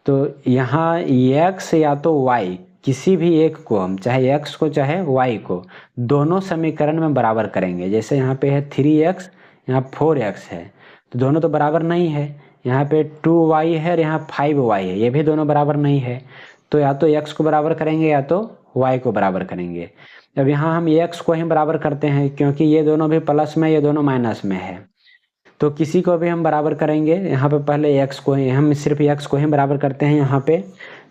तो यहाँ x या तो y किसी भी एक को हम, चाहे x को चाहे y को, दोनों समीकरण में बराबर करेंगे। जैसे यहाँ पे है 3x, यहाँ 4x है, तो दोनों तो बराबर नहीं है। यहाँ पे 2y है और यहाँ 5y है, ये भी दोनों बराबर नहीं है। तो या तो x को बराबर करेंगे या तो y को बराबर करेंगे। अब यहाँ हम x को ही बराबर करते हैं, क्योंकि ये दोनों भी प्लस में, ये दोनों माइनस में है, तो किसी को भी हम बराबर करेंगे। यहाँ पे पहले x को ही, हम सिर्फ x को ही बराबर करते हैं यहाँ पे।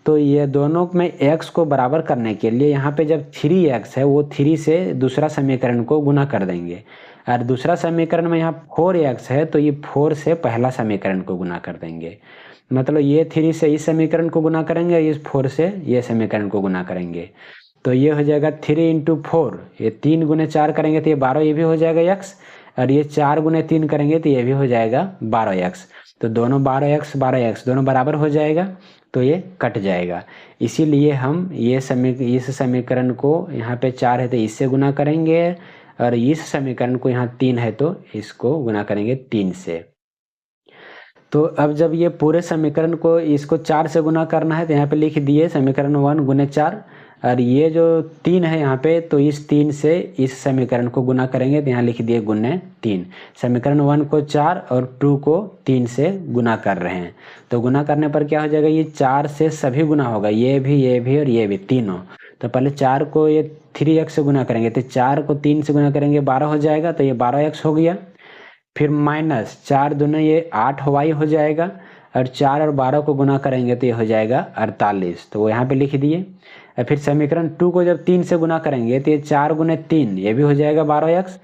तो ये दोनों में x को बराबर करने के लिए यहाँ पे जब 3x है, वो 3 से दूसरा समीकरण को गुना कर देंगे, और दूसरा समीकरण में यहाँ 4x है, तो ये 4 से पहला समीकरण को गुना कर देंगे। मतलब ये 3 से इस समीकरण को गुना करेंगे, इस 4 से ये समीकरण को गुना करेंगे, तो ये हो जाएगा 3 × 4, ये 3 × 4 करेंगे तो ये 12, ये भी हो जाएगा x, और ये 4 × 3 करेंगे तो ये भी हो जाएगा 12x। तो दोनों 12x दोनों बराबर हो जाएगा, तो ये कट जाएगा। इसीलिए हम इस समीकरण को, यहाँ पे 4 है तो इससे गुना करेंगे, और इस समीकरण को यहाँ 3 है तो इसको गुना करेंगे 3 से। तो अब जब ये पूरे समीकरण को, इसको 4 से गुना करना है, तो यहाँ पे लिख दिए समीकरण 1 × 4, और ये जो 3 है यहाँ पे, तो इस 3 से इस समीकरण को गुना करेंगे, तो यहाँ लिख दिए गुने 3। समीकरण 1 को 4 और 2 को 3 से गुना कर रहे हैं। तो गुना करने पर क्या हो जाएगा, ये 4 से सभी गुना होगा, ये भी और ये भी तीनों। तो पहले 4 को ये 3x से गुना करेंगे, तो 4 को 3 से गुना करेंगे 12 हो जाएगा, तो ये 12x हो गया। फिर माइनस 4 दूना ये 8y हो जाएगा, और 4 और 12 को गुना करेंगे तो ये हो जाएगा 48। तो वो यहाँ पे लिख दिए। और फिर समीकरण 2 को जब 3 से गुना करेंगे तो ये 4 गुने 3 ये भी हो जाएगा 12x,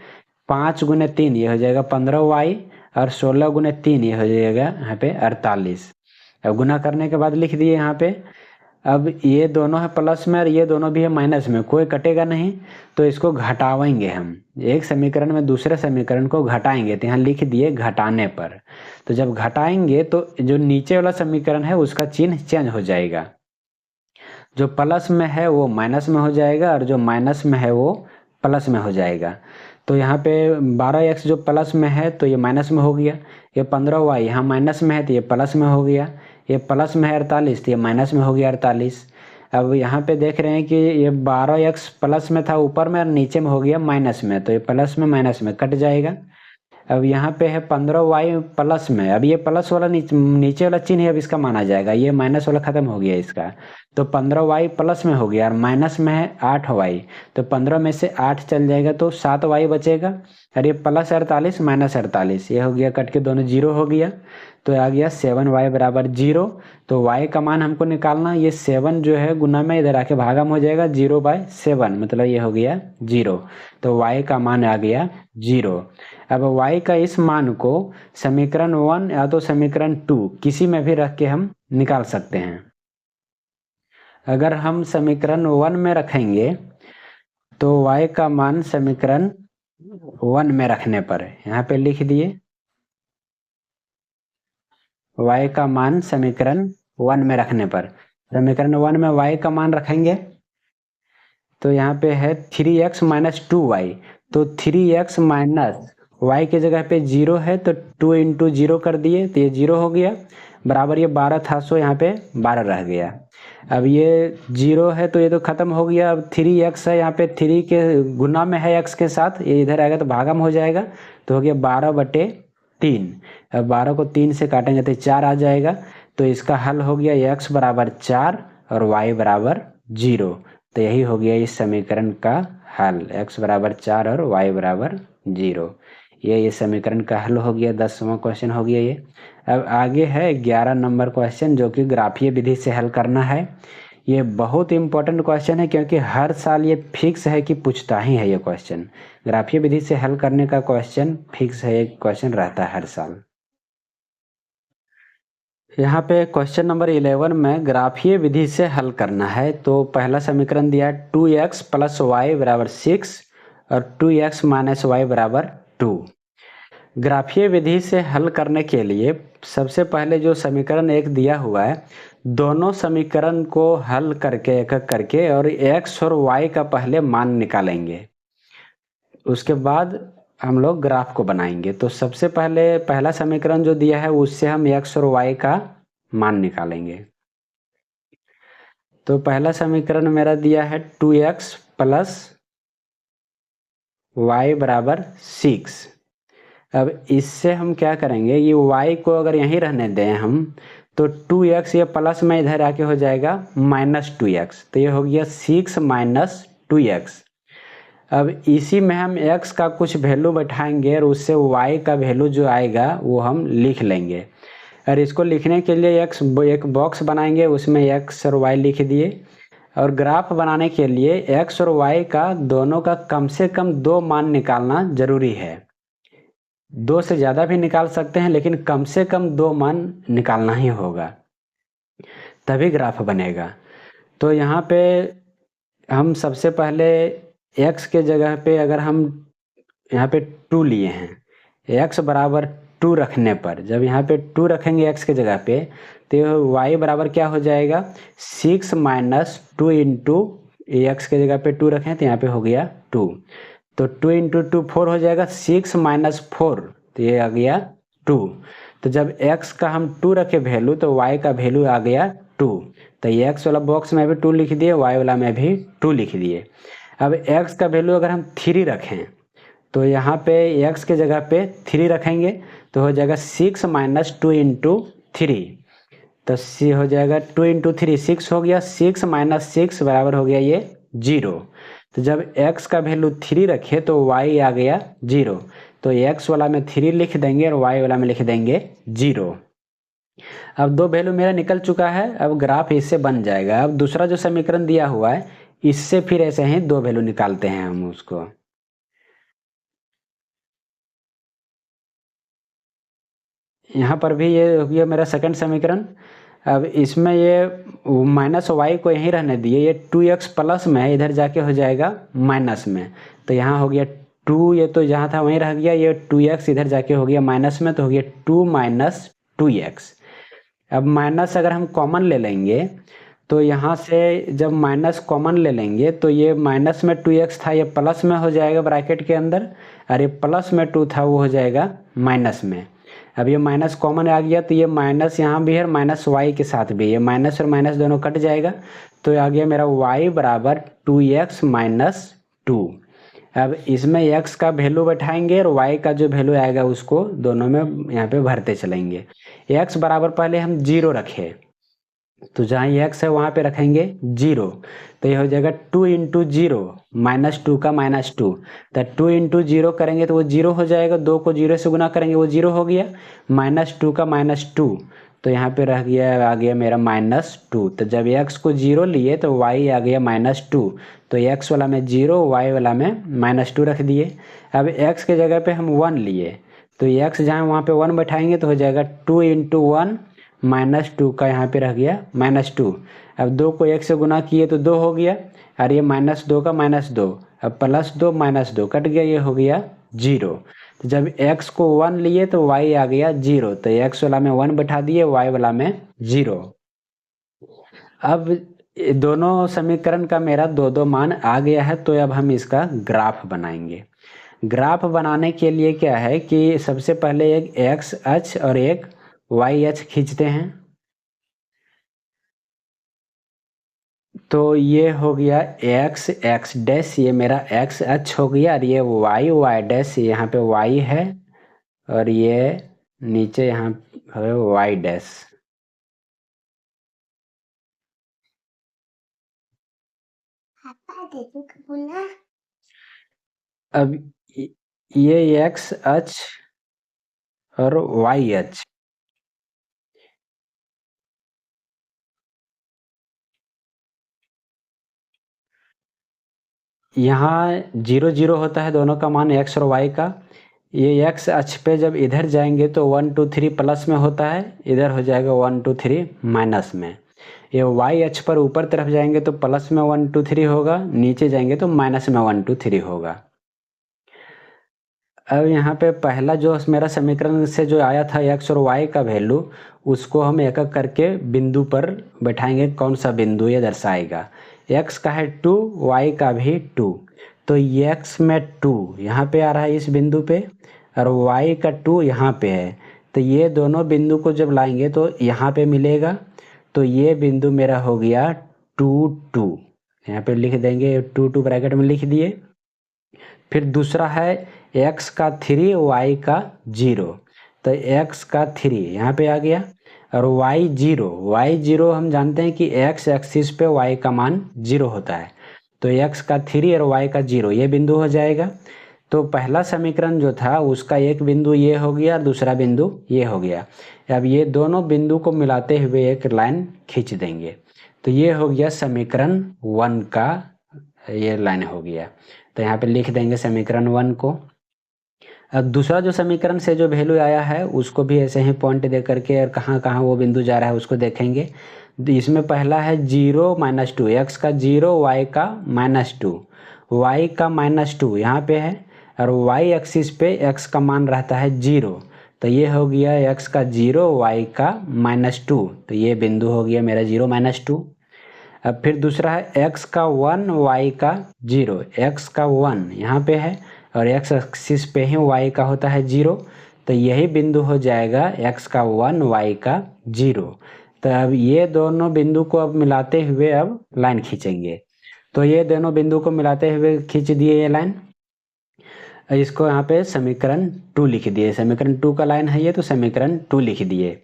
5 गुने 3 ये हो जाएगा 15y, और 16 गुने 3 ये हो जाएगा यहाँ पे 48। अब गुना करने के बाद लिख दिए यहाँ पे। अब ये दोनों है प्लस में और ये दोनों भी है माइनस में, कोई कटेगा नहीं, तो इसको घटावेंगे हम। एक समीकरण में दूसरे समीकरण को घटाएंगे, तो यहाँ लिख दिए घटाने पर। तो जब घटाएंगे तो जो नीचे वाला समीकरण है उसका चिन्ह चेंज हो जाएगा, जो प्लस में है वो माइनस में हो जाएगा, और जो माइनस में है वो प्लस में हो जाएगा। तो यहाँ पे 12x जो प्लस में है तो ये माइनस में हो गया, ये 15y यहाँ माइनस में है तो ये प्लस में हो गया, ये प्लस में है 48 तो ये माइनस में हो गया 48। अब यहाँ पे देख रहे हैं कि ये 12x प्लस में था ऊपर में और नीचे में हो गया माइनस में, तो ये प्लस में माइनस में कट जाएगा। अब यहाँ पे है 15y प्लस में, अब ये प्लस वाला नीचे वाला चिन्ह है, अब इसका माना जाएगा, ये माइनस वाला खत्म हो गया इसका। तो 15y प्लस में हो गया और माइनस में है 8y, तो 15 में से 8 चल जाएगा तो 7y बचेगा। और ये प्लस 48 माइनस 48 ये हो गया, कट के दोनों जीरो हो गया, तो आ गया 7y बराबर 0। तो y का मान हमको निकालना, ये 7 जो है गुना में इधर आके भागा में हो जाएगा 0/7, मतलब ये हो गया 0। तो y का मान आ गया 0। अब y का इस मान को समीकरण 1 या तो समीकरण 2 किसी में भी रख के हम निकाल सकते हैं। अगर हम समीकरण 1 में रखेंगे तो y का मान समीकरण 1 में रखने पर यहाँ पे लिख दिए y का मान समीकरण 1 में रखने पर, समीकरण 1 में y का मान रखेंगे तो यहाँ पे है 3x माइनस 2y, तो 3x माइनस y के जगह पे 0 है तो 2 इंटू 0 कर दिए तो ये 0 हो गया, बराबर ये 12 था सो यहाँ पे 12 रह गया। अब ये 0 है तो ये तो खत्म हो गया। अब 3x है, यहाँ पे 3 के गुना में है x के साथ, ये इधर आएगा तो भागा में हो जाएगा, तो हो गया 12/3। अब 12 को 3 से काटेंगे तो 4 आ जाएगा, तो इसका हल हो गया x बराबर 4 और y बराबर 0। तो यही हो गया इस समीकरण का हल, x बराबर 4 और y बराबर 0। ये समीकरण का हल हो गया, 10वां क्वेश्चन हो गया ये। अब आगे है 11 नंबर क्वेश्चन, जो कि ग्राफीय विधि से हल करना है। ये बहुत इंपॉर्टेंट क्वेश्चन है क्योंकि हर साल ये फिक्स है कि पूछता ही है ये क्वेश्चन। ग्राफीय विधि से हल करने का क्वेश्चन फिक्स है, एक क्वेश्चन रहता है हर साल। यहाँ पे क्वेश्चन नंबर 11 में ग्राफीय विधि से हल करना है। तो पहला समीकरण दिया 2x प्लस वाई बराबर 6 और 2x माइनस वाई बराबर 2। ग्राफीय विधि से हल करने के लिए सबसे पहले जो समीकरण एक दिया हुआ है, दोनों समीकरण को हल करके एक एक करके और x और y का पहले मान निकालेंगे, उसके बाद हम लोग ग्राफ को बनाएंगे। तो सबसे पहले पहला समीकरण जो दिया है उससे हम x और y का मान निकालेंगे। तो पहला समीकरण मेरा दिया है 2x प्लस y बराबर 6। अब इससे हम क्या करेंगे, ये y को अगर यहीं रहने दें हम तो 2x ये प्लस में इधर आके हो जाएगा -2x, तो ये हो गया 6 माइनस 2x। अब इसी में हम x का कुछ वैल्यू बैठाएंगे और उससे y का वैल्यू जो आएगा वो हम लिख लेंगे। और इसको लिखने के लिए एक बॉक्स बनाएंगे, उसमें x और y लिख दिए। और ग्राफ बनाने के लिए x और y का दोनों का कम से कम 2 मान निकालना जरूरी है। 2 से ज़्यादा भी निकाल सकते हैं, लेकिन कम से कम 2 मान निकालना ही होगा, तभी ग्राफ बनेगा। तो यहाँ पे हम सबसे पहले x के जगह पे अगर हम यहाँ पे 2 लिए हैं, x बराबर 2 रखने पर जब यहाँ पे 2 रखेंगे x के जगह पे तो y बराबर क्या हो जाएगा 6 माइनस 2 इंटू x के जगह पे 2 रखें तो यहाँ पे हो गया 2, तो 2 इंटू 2 4 हो जाएगा, 6 माइनस 4 तो ये आ गया 2। तो जब x का हम 2 रखे वैल्यू तो y का वैल्यू आ गया 2। तो ये x वाला बॉक्स में भी 2 लिख दिए, y वाला में भी 2 लिख दिए। अब x का वैल्यू अगर हम 3 रखें तो यहाँ पे x के जगह पे 3 रखेंगे तो हो जाएगा 6 माइनस 2 इंटू 3। तो सी हो जाएगा 2 इंटू 3 6 हो गया, 6 माइनस 6 बराबर हो गया ये 0। तो जब x का वैल्यू 3 रखे तो y आ गया 0। तो x वाला में 3 लिख देंगे और y वाला में लिख देंगे 0। अब दो वैल्यू मेरा निकल चुका है, अब ग्राफ इससे बन जाएगा। अब दूसरा जो समीकरण दिया हुआ है इससे फिर ऐसे ही दो वैल्यू निकालते हैं हम उसको। यहाँ पर भी ये हो गया मेरा सेकंड समीकरण। अब इसमें ये माइनस वाई को यहीं रहने दिए, ये 2x प्लस में है, इधर जाके हो जाएगा माइनस में। तो यहाँ हो गया 2, ये तो जहाँ था वहीं रह गया, ये 2x इधर जाके हो गया माइनस में, तो हो गया 2 माइनस 2x। अब माइनस अगर हम कॉमन ले लेंगे तो यहाँ से जब माइनस कॉमन ले लेंगे तो ये माइनस में 2x था, ये प्लस में हो जाएगा ब्रैकेट के अंदर, और ये प्लस में 2 था वो हो जाएगा माइनस में। अब ये माइनस कॉमन आ गया तो ये माइनस यहाँ भी है, माइनस वाई के साथ भी, ये माइनस और माइनस दोनों कट जाएगा। तो आ गया मेरा y बराबर 2x माइनस 2। अब इसमें x का वैल्यू बैठाएंगे और y का जो वैल्यू आएगा उसको दोनों में यहाँ पे भरते चलेंगे। x बराबर पहले हम 0 रखे, तो जहाँ x है वहाँ पे रखेंगे 0। तो ये हो जाएगा 2 इंटू 0 माइनस 2 का माइनस 2। तो 2 इंटू 0 करेंगे तो वो 0 हो जाएगा, 2 को 0 से गुना करेंगे वो 0 हो गया, माइनस 2 का माइनस 2। तो यहाँ पे रह गया, आ गया मेरा माइनस 2। तो जब x को 0 लिए तो y आ गया माइनस 2। तो x वाला में 0, y वाला में माइनस 2 रख दिए। अब x के जगह पे हम 1 लिए तो x जहाँ वहाँ पे 1 बैठाएंगे तो हो जाएगा 2 इंटू 1 माइनस 2 का यहाँ पे रह गया माइनस 2। अब 2 को 1 से गुना किए तो 2 हो गया, और ये माइनस 2 का माइनस 2, अब प्लस 2 माइनस 2 कट गया, ये हो गया 0। तो जब x को 1 लिए तो y आ गया 0। तो x वाला में 1 बैठा दिए, y वाला में 0। अब दोनों समीकरण का मेरा दो दो मान आ गया है, तो अब हम इसका ग्राफ बनाएंगे। ग्राफ बनाने के लिए क्या है कि सबसे पहले एक x अक्ष और एक y अक्ष खींचते हैं। तो ये हो गया x डैश, ये मेरा x अक्ष हो गया, और ये y डैश, यहाँ पे y है, और ये नीचे यहाँ है y डैश। अब ये x अक्ष और y अक्ष, यहाँ 0 0 होता है दोनों का मान x और y का। ये x अक्ष पे जब इधर जाएंगे तो 1 2 3 प्लस में होता है, इधर हो जाएगा 1 2 3 माइनस में। ये y अक्ष पर ऊपर तरफ जाएंगे तो प्लस में 1 2 3 होगा, नीचे जाएंगे तो माइनस में 1 2 3 होगा। अब यहाँ पे पहला जो मेरा समीकरण से जो आया था x और y का वैल्यू, उसको हम एक एक करके बिंदु पर बैठाएंगे, कौन सा बिंदु ये दर्शाएगा। x का है 2, y का भी 2। तो x में 2 यहाँ पे आ रहा है इस बिंदु पे, और y का 2 यहाँ पे है। तो ये दोनों बिंदु को जब लाएंगे तो यहाँ पे मिलेगा, तो ये बिंदु मेरा हो गया 2 2। यहाँ पे लिख देंगे 2 2 ब्रैकेट में लिख दिए। फिर दूसरा है x का 3, y का 0। तो x का 3 यहाँ पे आ गया, और y0 हम जानते हैं कि x एक्सिस पे y का मान 0 होता है। तो x का 3 और y का 0 ये बिंदु हो जाएगा। तो पहला समीकरण जो था उसका एक बिंदु ये हो गया, दूसरा बिंदु ये हो गया। अब ये दोनों बिंदु को मिलाते हुए एक लाइन खींच देंगे, तो ये हो गया समीकरण 1 का ये लाइन हो गया। तो यहाँ पे लिख देंगे समीकरण 1 को। अब दूसरा जो समीकरण से जो वैल्यू आया है उसको भी ऐसे ही पॉइंट दे करके और कहाँ कहाँ वो बिंदु जा रहा है उसको देखेंगे। इसमें पहला है 0 माइनस 2, x का 0, y का माइनस 2, y का माइनस 2 यहाँ पे है, और y एक्सिस पे x का मान रहता है 0। तो ये हो गया x का 0, y का माइनस 2। तो ये बिंदु हो गया मेरा 0 माइनस 2। अब फिर दूसरा है x का 1, y का 0, x का 1 यहाँ पे है, और x एक्सिस पे ही y का होता है 0। तो यही बिंदु हो जाएगा x का 1, y का 0। तो अब ये दोनों बिंदु को अब मिलाते हुए अब लाइन खींचेंगे। तो ये दोनों बिंदु को मिलाते हुए खींच दिए ये लाइन। इसको यहाँ पे समीकरण 2 लिख दिए, समीकरण 2 का लाइन है ये, तो समीकरण 2 लिख दिए।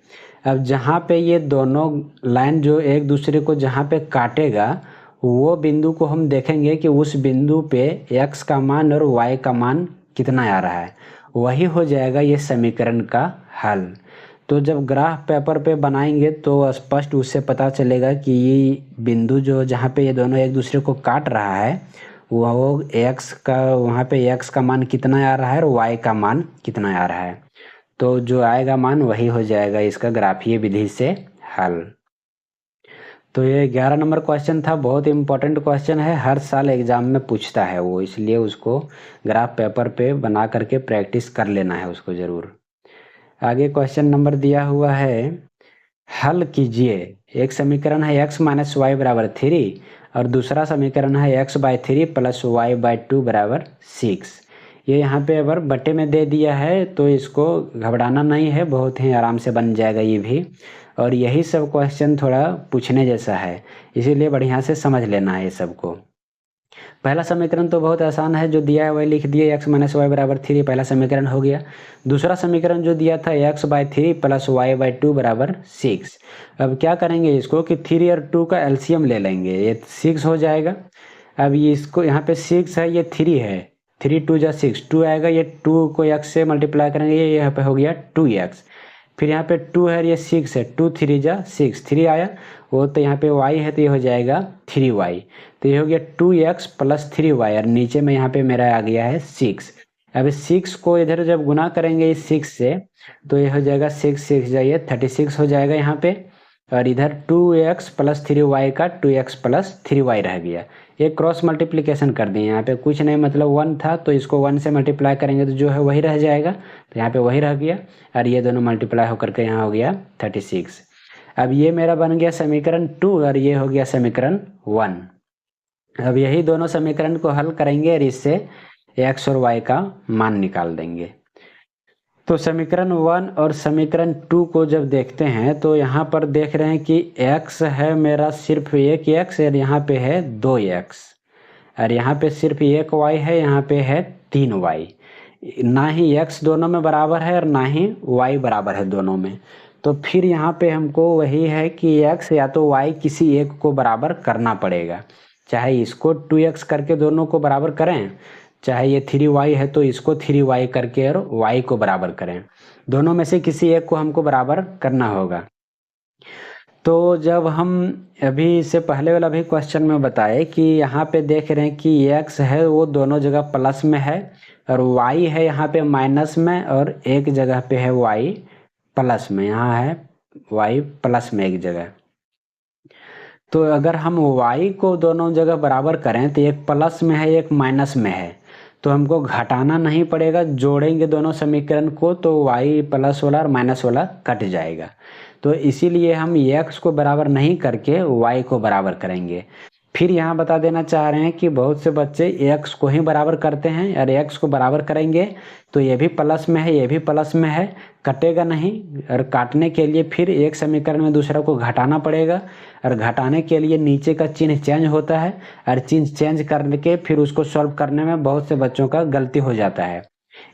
अब जहाँ पे ये दोनों लाइन जो एक दूसरे को जहाँ पे काटेगा वो बिंदु को हम देखेंगे कि उस बिंदु पे x का मान और y का मान कितना आ रहा है, वही हो जाएगा ये समीकरण का हल। तो जब ग्राफ पेपर पे बनाएंगे तो स्पष्ट उससे पता चलेगा कि ये बिंदु जो जहाँ पे ये दोनों एक दूसरे को काट रहा है वो x का, वहाँ पे x का मान कितना आ रहा है और y का मान कितना आ रहा है। तो जो आएगा मान वही हो जाएगा इसका ग्राफीय विधि से हल। तो ये 11 नंबर क्वेश्चन था, बहुत इंपॉर्टेंट क्वेश्चन है, हर साल एग्जाम में पूछता है वो, इसलिए उसको ग्राफ पेपर पे बना करके प्रैक्टिस कर लेना है उसको ज़रूर। आगे क्वेश्चन नंबर दिया हुआ है, हल कीजिए। एक समीकरण है x माइनस वाई बराबर 3 और दूसरा समीकरण है x/3 प्लस y/2 बराबर 6। ये यहाँ पे अगर बटे में दे दिया है तो इसको घबराना नहीं है, बहुत ही आराम से बन जाएगा ये भी। और यही सब क्वेश्चन थोड़ा पूछने जैसा है, इसीलिए बढ़िया से समझ लेना है ये सबको। पहला समीकरण तो बहुत आसान है, जो दिया है वही लिख दिए, x माइनस वाई बराबर 3, पहला समीकरण हो गया। दूसरा समीकरण जो दिया था x/3 प्लस y/2 बराबर 6। अब क्या करेंगे इसको कि 3 और 2 का एलसीएम ले लेंगे, ये 6 हो जाएगा। अब ये इसको यहाँ पे 6 है, ये 3 है, 3 2 जा 6, 2 आएगा, ये 2 को x से मल्टीप्लाई करेंगे, ये यहाँ पे हो गया 2x। फिर यहाँ पे 2 है, ये 6 है, 2 3 जा 6, 3 आया वो, तो यहाँ पे y है तो ये हो जाएगा 3y। तो ये हो गया 2x प्लस 3y और नीचे में यहाँ पे मेरा आ गया है 6। अब 6 को इधर जब गुना करेंगे इस 6 से तो ये हो जाएगा 6 6 जाइए 36 हो जाएगा यहाँ पे। और इधर 2x प्लस 3y का 2x प्लस 3y रह गया, ये क्रॉस मल्टीप्लिकेशन कर दिए, यहाँ पे कुछ नहीं मतलब 1 था तो इसको 1 से मल्टीप्लाई करेंगे तो जो है वही रह जाएगा, तो यहाँ पे वही रह गया और ये दोनों मल्टीप्लाई होकर के यहाँ हो गया 36। अब ये मेरा बन गया समीकरण 2 और ये हो गया समीकरण 1। अब यही दोनों समीकरण को हल करेंगे और इससे x और y का मान निकाल देंगे। तो समीकरण 1 और समीकरण 2 को जब देखते हैं तो यहाँ पर देख रहे हैं कि x है मेरा सिर्फ 1x और यहाँ पे है 2x और यहाँ पे सिर्फ 1y है, यहाँ पे है 3y। ना ही x दोनों में बराबर है और ना ही y बराबर है दोनों में। तो फिर यहाँ पे हमको वही है कि x या तो y किसी एक को बराबर करना पड़ेगा, चाहे इसको 2x करके दोनों को बराबर करें, चाहे ये 3y है तो इसको 3y करके और y को बराबर करें, दोनों में से किसी एक को हमको बराबर करना होगा। तो जब हम अभी इससे पहले वाला भी क्वेश्चन में बताए कि यहाँ पे देख रहे हैं कि x है वो दोनों जगह प्लस में है और y है यहाँ पे माइनस में और एक जगह पे है y प्लस में, यहाँ है y प्लस में एक जगह। तो अगर हम y को दोनों जगह बराबर करें तो एक प्लस में है एक माइनस में है, तो हमको घटाना नहीं पड़ेगा, जोड़ेंगे दोनों समीकरण को तो y प्लस वाला और माइनस वाला कट जाएगा। तो इसीलिए हम x को बराबर नहीं करके y को बराबर करेंगे। फिर यहाँ बता देना चाह रहे हैं कि बहुत से बच्चे x को ही बराबर करते हैं और x को बराबर करेंगे तो ये भी प्लस में है ये भी प्लस में है, कटेगा नहीं, और काटने के लिए फिर एक समीकरण में दूसरा को घटाना पड़ेगा और घटाने के लिए नीचे का चिन्ह चेंज होता है और चिन्ह चेंज करके फिर उसको सॉल्व करने में बहुत से बच्चों का गलती हो जाता है।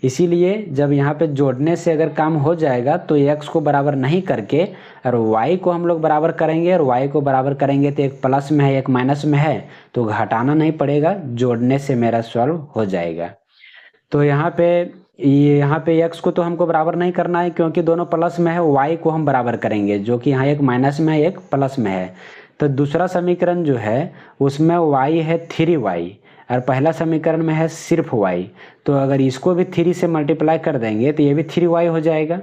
इसीलिए जब यहाँ पे जोड़ने से अगर काम हो जाएगा तो x को बराबर नहीं करके और y को हम लोग बराबर करेंगे, और y को बराबर करेंगे तो एक प्लस में है एक माइनस में है तो घटाना नहीं पड़ेगा, जोड़ने से मेरा सॉल्व हो जाएगा। तो यहाँ पे x को तो हमको बराबर नहीं करना है क्योंकि दोनों प्लस में है, y को हम बराबर करेंगे जो कि यहाँ एक माइनस में है एक प्लस में है। तो दूसरा समीकरण जो है उसमें y है 3y और पहला समीकरण में है सिर्फ y, तो अगर इसको भी 3 से मल्टीप्लाई कर देंगे तो ये भी 3y हो जाएगा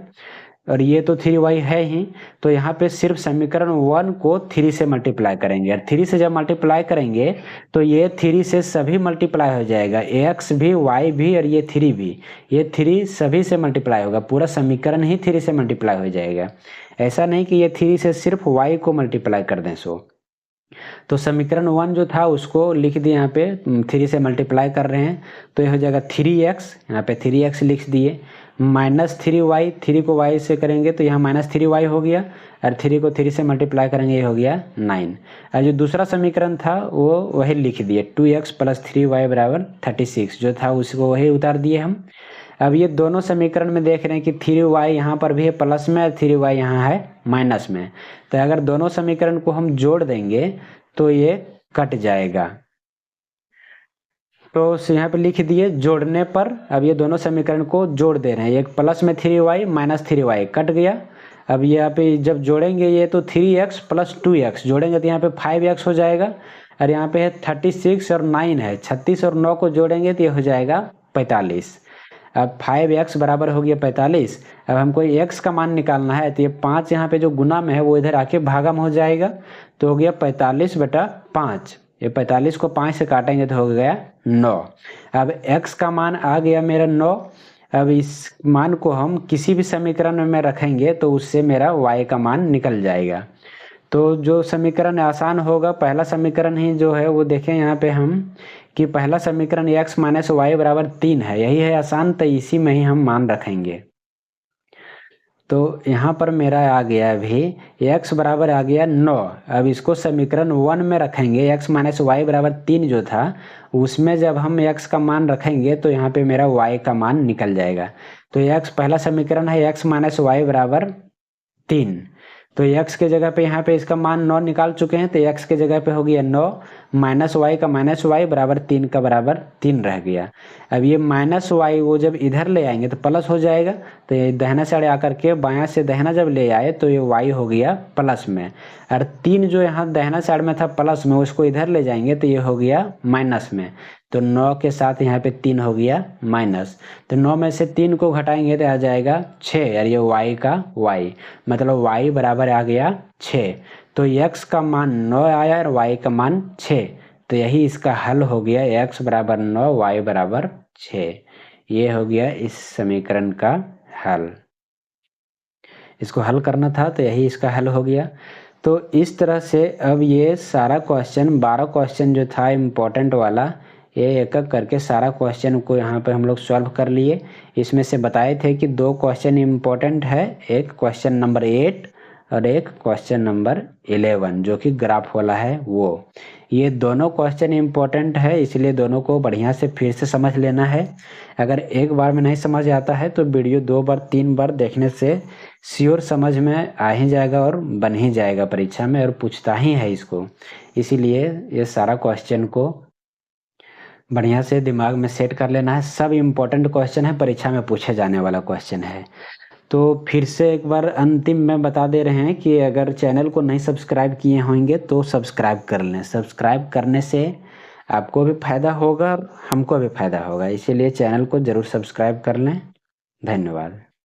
और ये तो 3y है ही। तो यहाँ पे सिर्फ समीकरण 1 को 3 से मल्टीप्लाई करेंगे और 3 से जब मल्टीप्लाई करेंगे तो ये 3 से सभी मल्टीप्लाई हो जाएगा, x भी y भी और ये 3 भी, ये 3 सभी से मल्टीप्लाई होगा, पूरा समीकरण ही 3 से मल्टीप्लाई हो जाएगा। ऐसा नहीं कि ये 3 से सिर्फ y को मल्टीप्लाई कर दें। तो समीकरण 1 जो था उसको लिख दिए, यहाँ पे 3 से मल्टीप्लाई कर रहे हैं तो यह हो जाएगा 3x, यहाँ पे 3x लिख दिए, -3y, 3 को y से करेंगे तो यहाँ -3y हो गया, और 3 को 3 से मल्टीप्लाई करेंगे ये हो गया 9। और जो दूसरा समीकरण था वो वही लिख दिए, 2x + 3y = 36 जो था उसको वही उतार दिए हम। अब ये दोनों समीकरण में देख रहे हैं कि 3y यहाँ पर भी है प्लस में और 3y यहाँ है माइनस में, तो अगर दोनों समीकरण को हम जोड़ देंगे तो ये कट जाएगा। तो यहाँ पे लिख दिए जोड़ने पर, अब ये दोनों समीकरण को जोड़ दे रहे हैं, एक प्लस में 3y माइनस 3y कट गया। अब यहाँ पे जब जोड़ेंगे ये तो 3x + 2x जोड़ेंगे तो यहाँ पे 5x हो जाएगा, और यहाँ पे है 36 और 9 है, 36 और 9 को जोड़ेंगे तो ये हो जाएगा 45। अब 5x बराबर हो गया 45। अब हमको x का मान निकालना है, तो ये 5 यहाँ पे जो गुना में है वो इधर आके भागा में हो जाएगा, तो हो गया 45/5। ये 45 को 5 से काटेंगे तो हो गया 9। अब x का मान आ गया मेरा 9। अब इस मान को हम किसी भी समीकरण में रखेंगे तो उससे मेरा y का मान निकल जाएगा। तो जो समीकरण आसान होगा, पहला समीकरण ही जो है वो देखें यहाँ पे हम कि पहला समीकरण x - y = 3 है, यही है आसान, तो इसी में ही हम मान रखेंगे। तो यहाँ पर मेरा आ गया अभी x बराबर आ गया 9। अब इसको समीकरण 1 में रखेंगे, x - y = 3 जो था उसमें जब हम x का मान रखेंगे तो यहाँ पे मेरा y का मान निकल जाएगा। तो x पहला समीकरण है x - y = 3, तो x के जगह पे यहाँ पे इसका मान 9 निकाल चुके हैं, तो x के जगह पे हो गया 9 माइनस y का माइनस y बराबर 3 का बराबर 3 रह गया। अब ये माइनस y वो जब इधर ले आएंगे तो प्लस हो जाएगा, तो ये दाहिना साइड आकर के बायां से दाहिना जब ले आए तो ये y हो गया प्लस में, और 3 जो यहाँ दाहिना साइड में था प्लस में उसको इधर ले जाएंगे तो ये हो गया माइनस में, तो 9 के साथ यहाँ पे 3 हो गया माइनस, तो 9 में से 3 को घटाएंगे तो आ जाएगा 6, और ये y का y मतलब y बराबर आ गया 6। तो x का मान 9 आया और y का मान 6, तो यही इसका हल हो गया, x बराबर 9 y बराबर 6। ये हो गया इस समीकरण का हल। इसको हल करना था तो यही इसका हल हो गया। तो इस तरह से अब ये सारा क्वेश्चन 12 क्वेश्चन जो था इम्पोर्टेंट वाला, ये एक एक करके सारा क्वेश्चन को यहाँ पे हम लोग सॉल्व कर लिए। इसमें से बताए थे कि 2 क्वेश्चन इम्पोर्टेंट है, एक क्वेश्चन नंबर 8 और एक क्वेश्चन नंबर 11 जो कि ग्राफ वाला है वो। ये दोनों क्वेश्चन इम्पोर्टेंट है, इसलिए दोनों को बढ़िया से फिर से समझ लेना है। अगर एक बार में नहीं समझ आता है तो वीडियो 2 बार 3 बार देखने से श्योर समझ में आ ही जाएगा और बन ही जाएगा परीक्षा में, और पूछता ही है इसको। इसीलिए ये सारा क्वेश्चन को बढ़िया से दिमाग में सेट कर लेना है। सब इम्पोर्टेंट क्वेश्चन है, परीक्षा में पूछे जाने वाला क्वेश्चन है। तो फिर से एक बार अंतिम में बता दे रहे हैं कि अगर चैनल को नहीं सब्सक्राइब किए होंगे तो सब्सक्राइब कर लें। सब्सक्राइब करने से आपको भी फ़ायदा होगा, हमको भी फ़ायदा होगा, इसीलिए चैनल को ज़रूर सब्सक्राइब कर लें। धन्यवाद।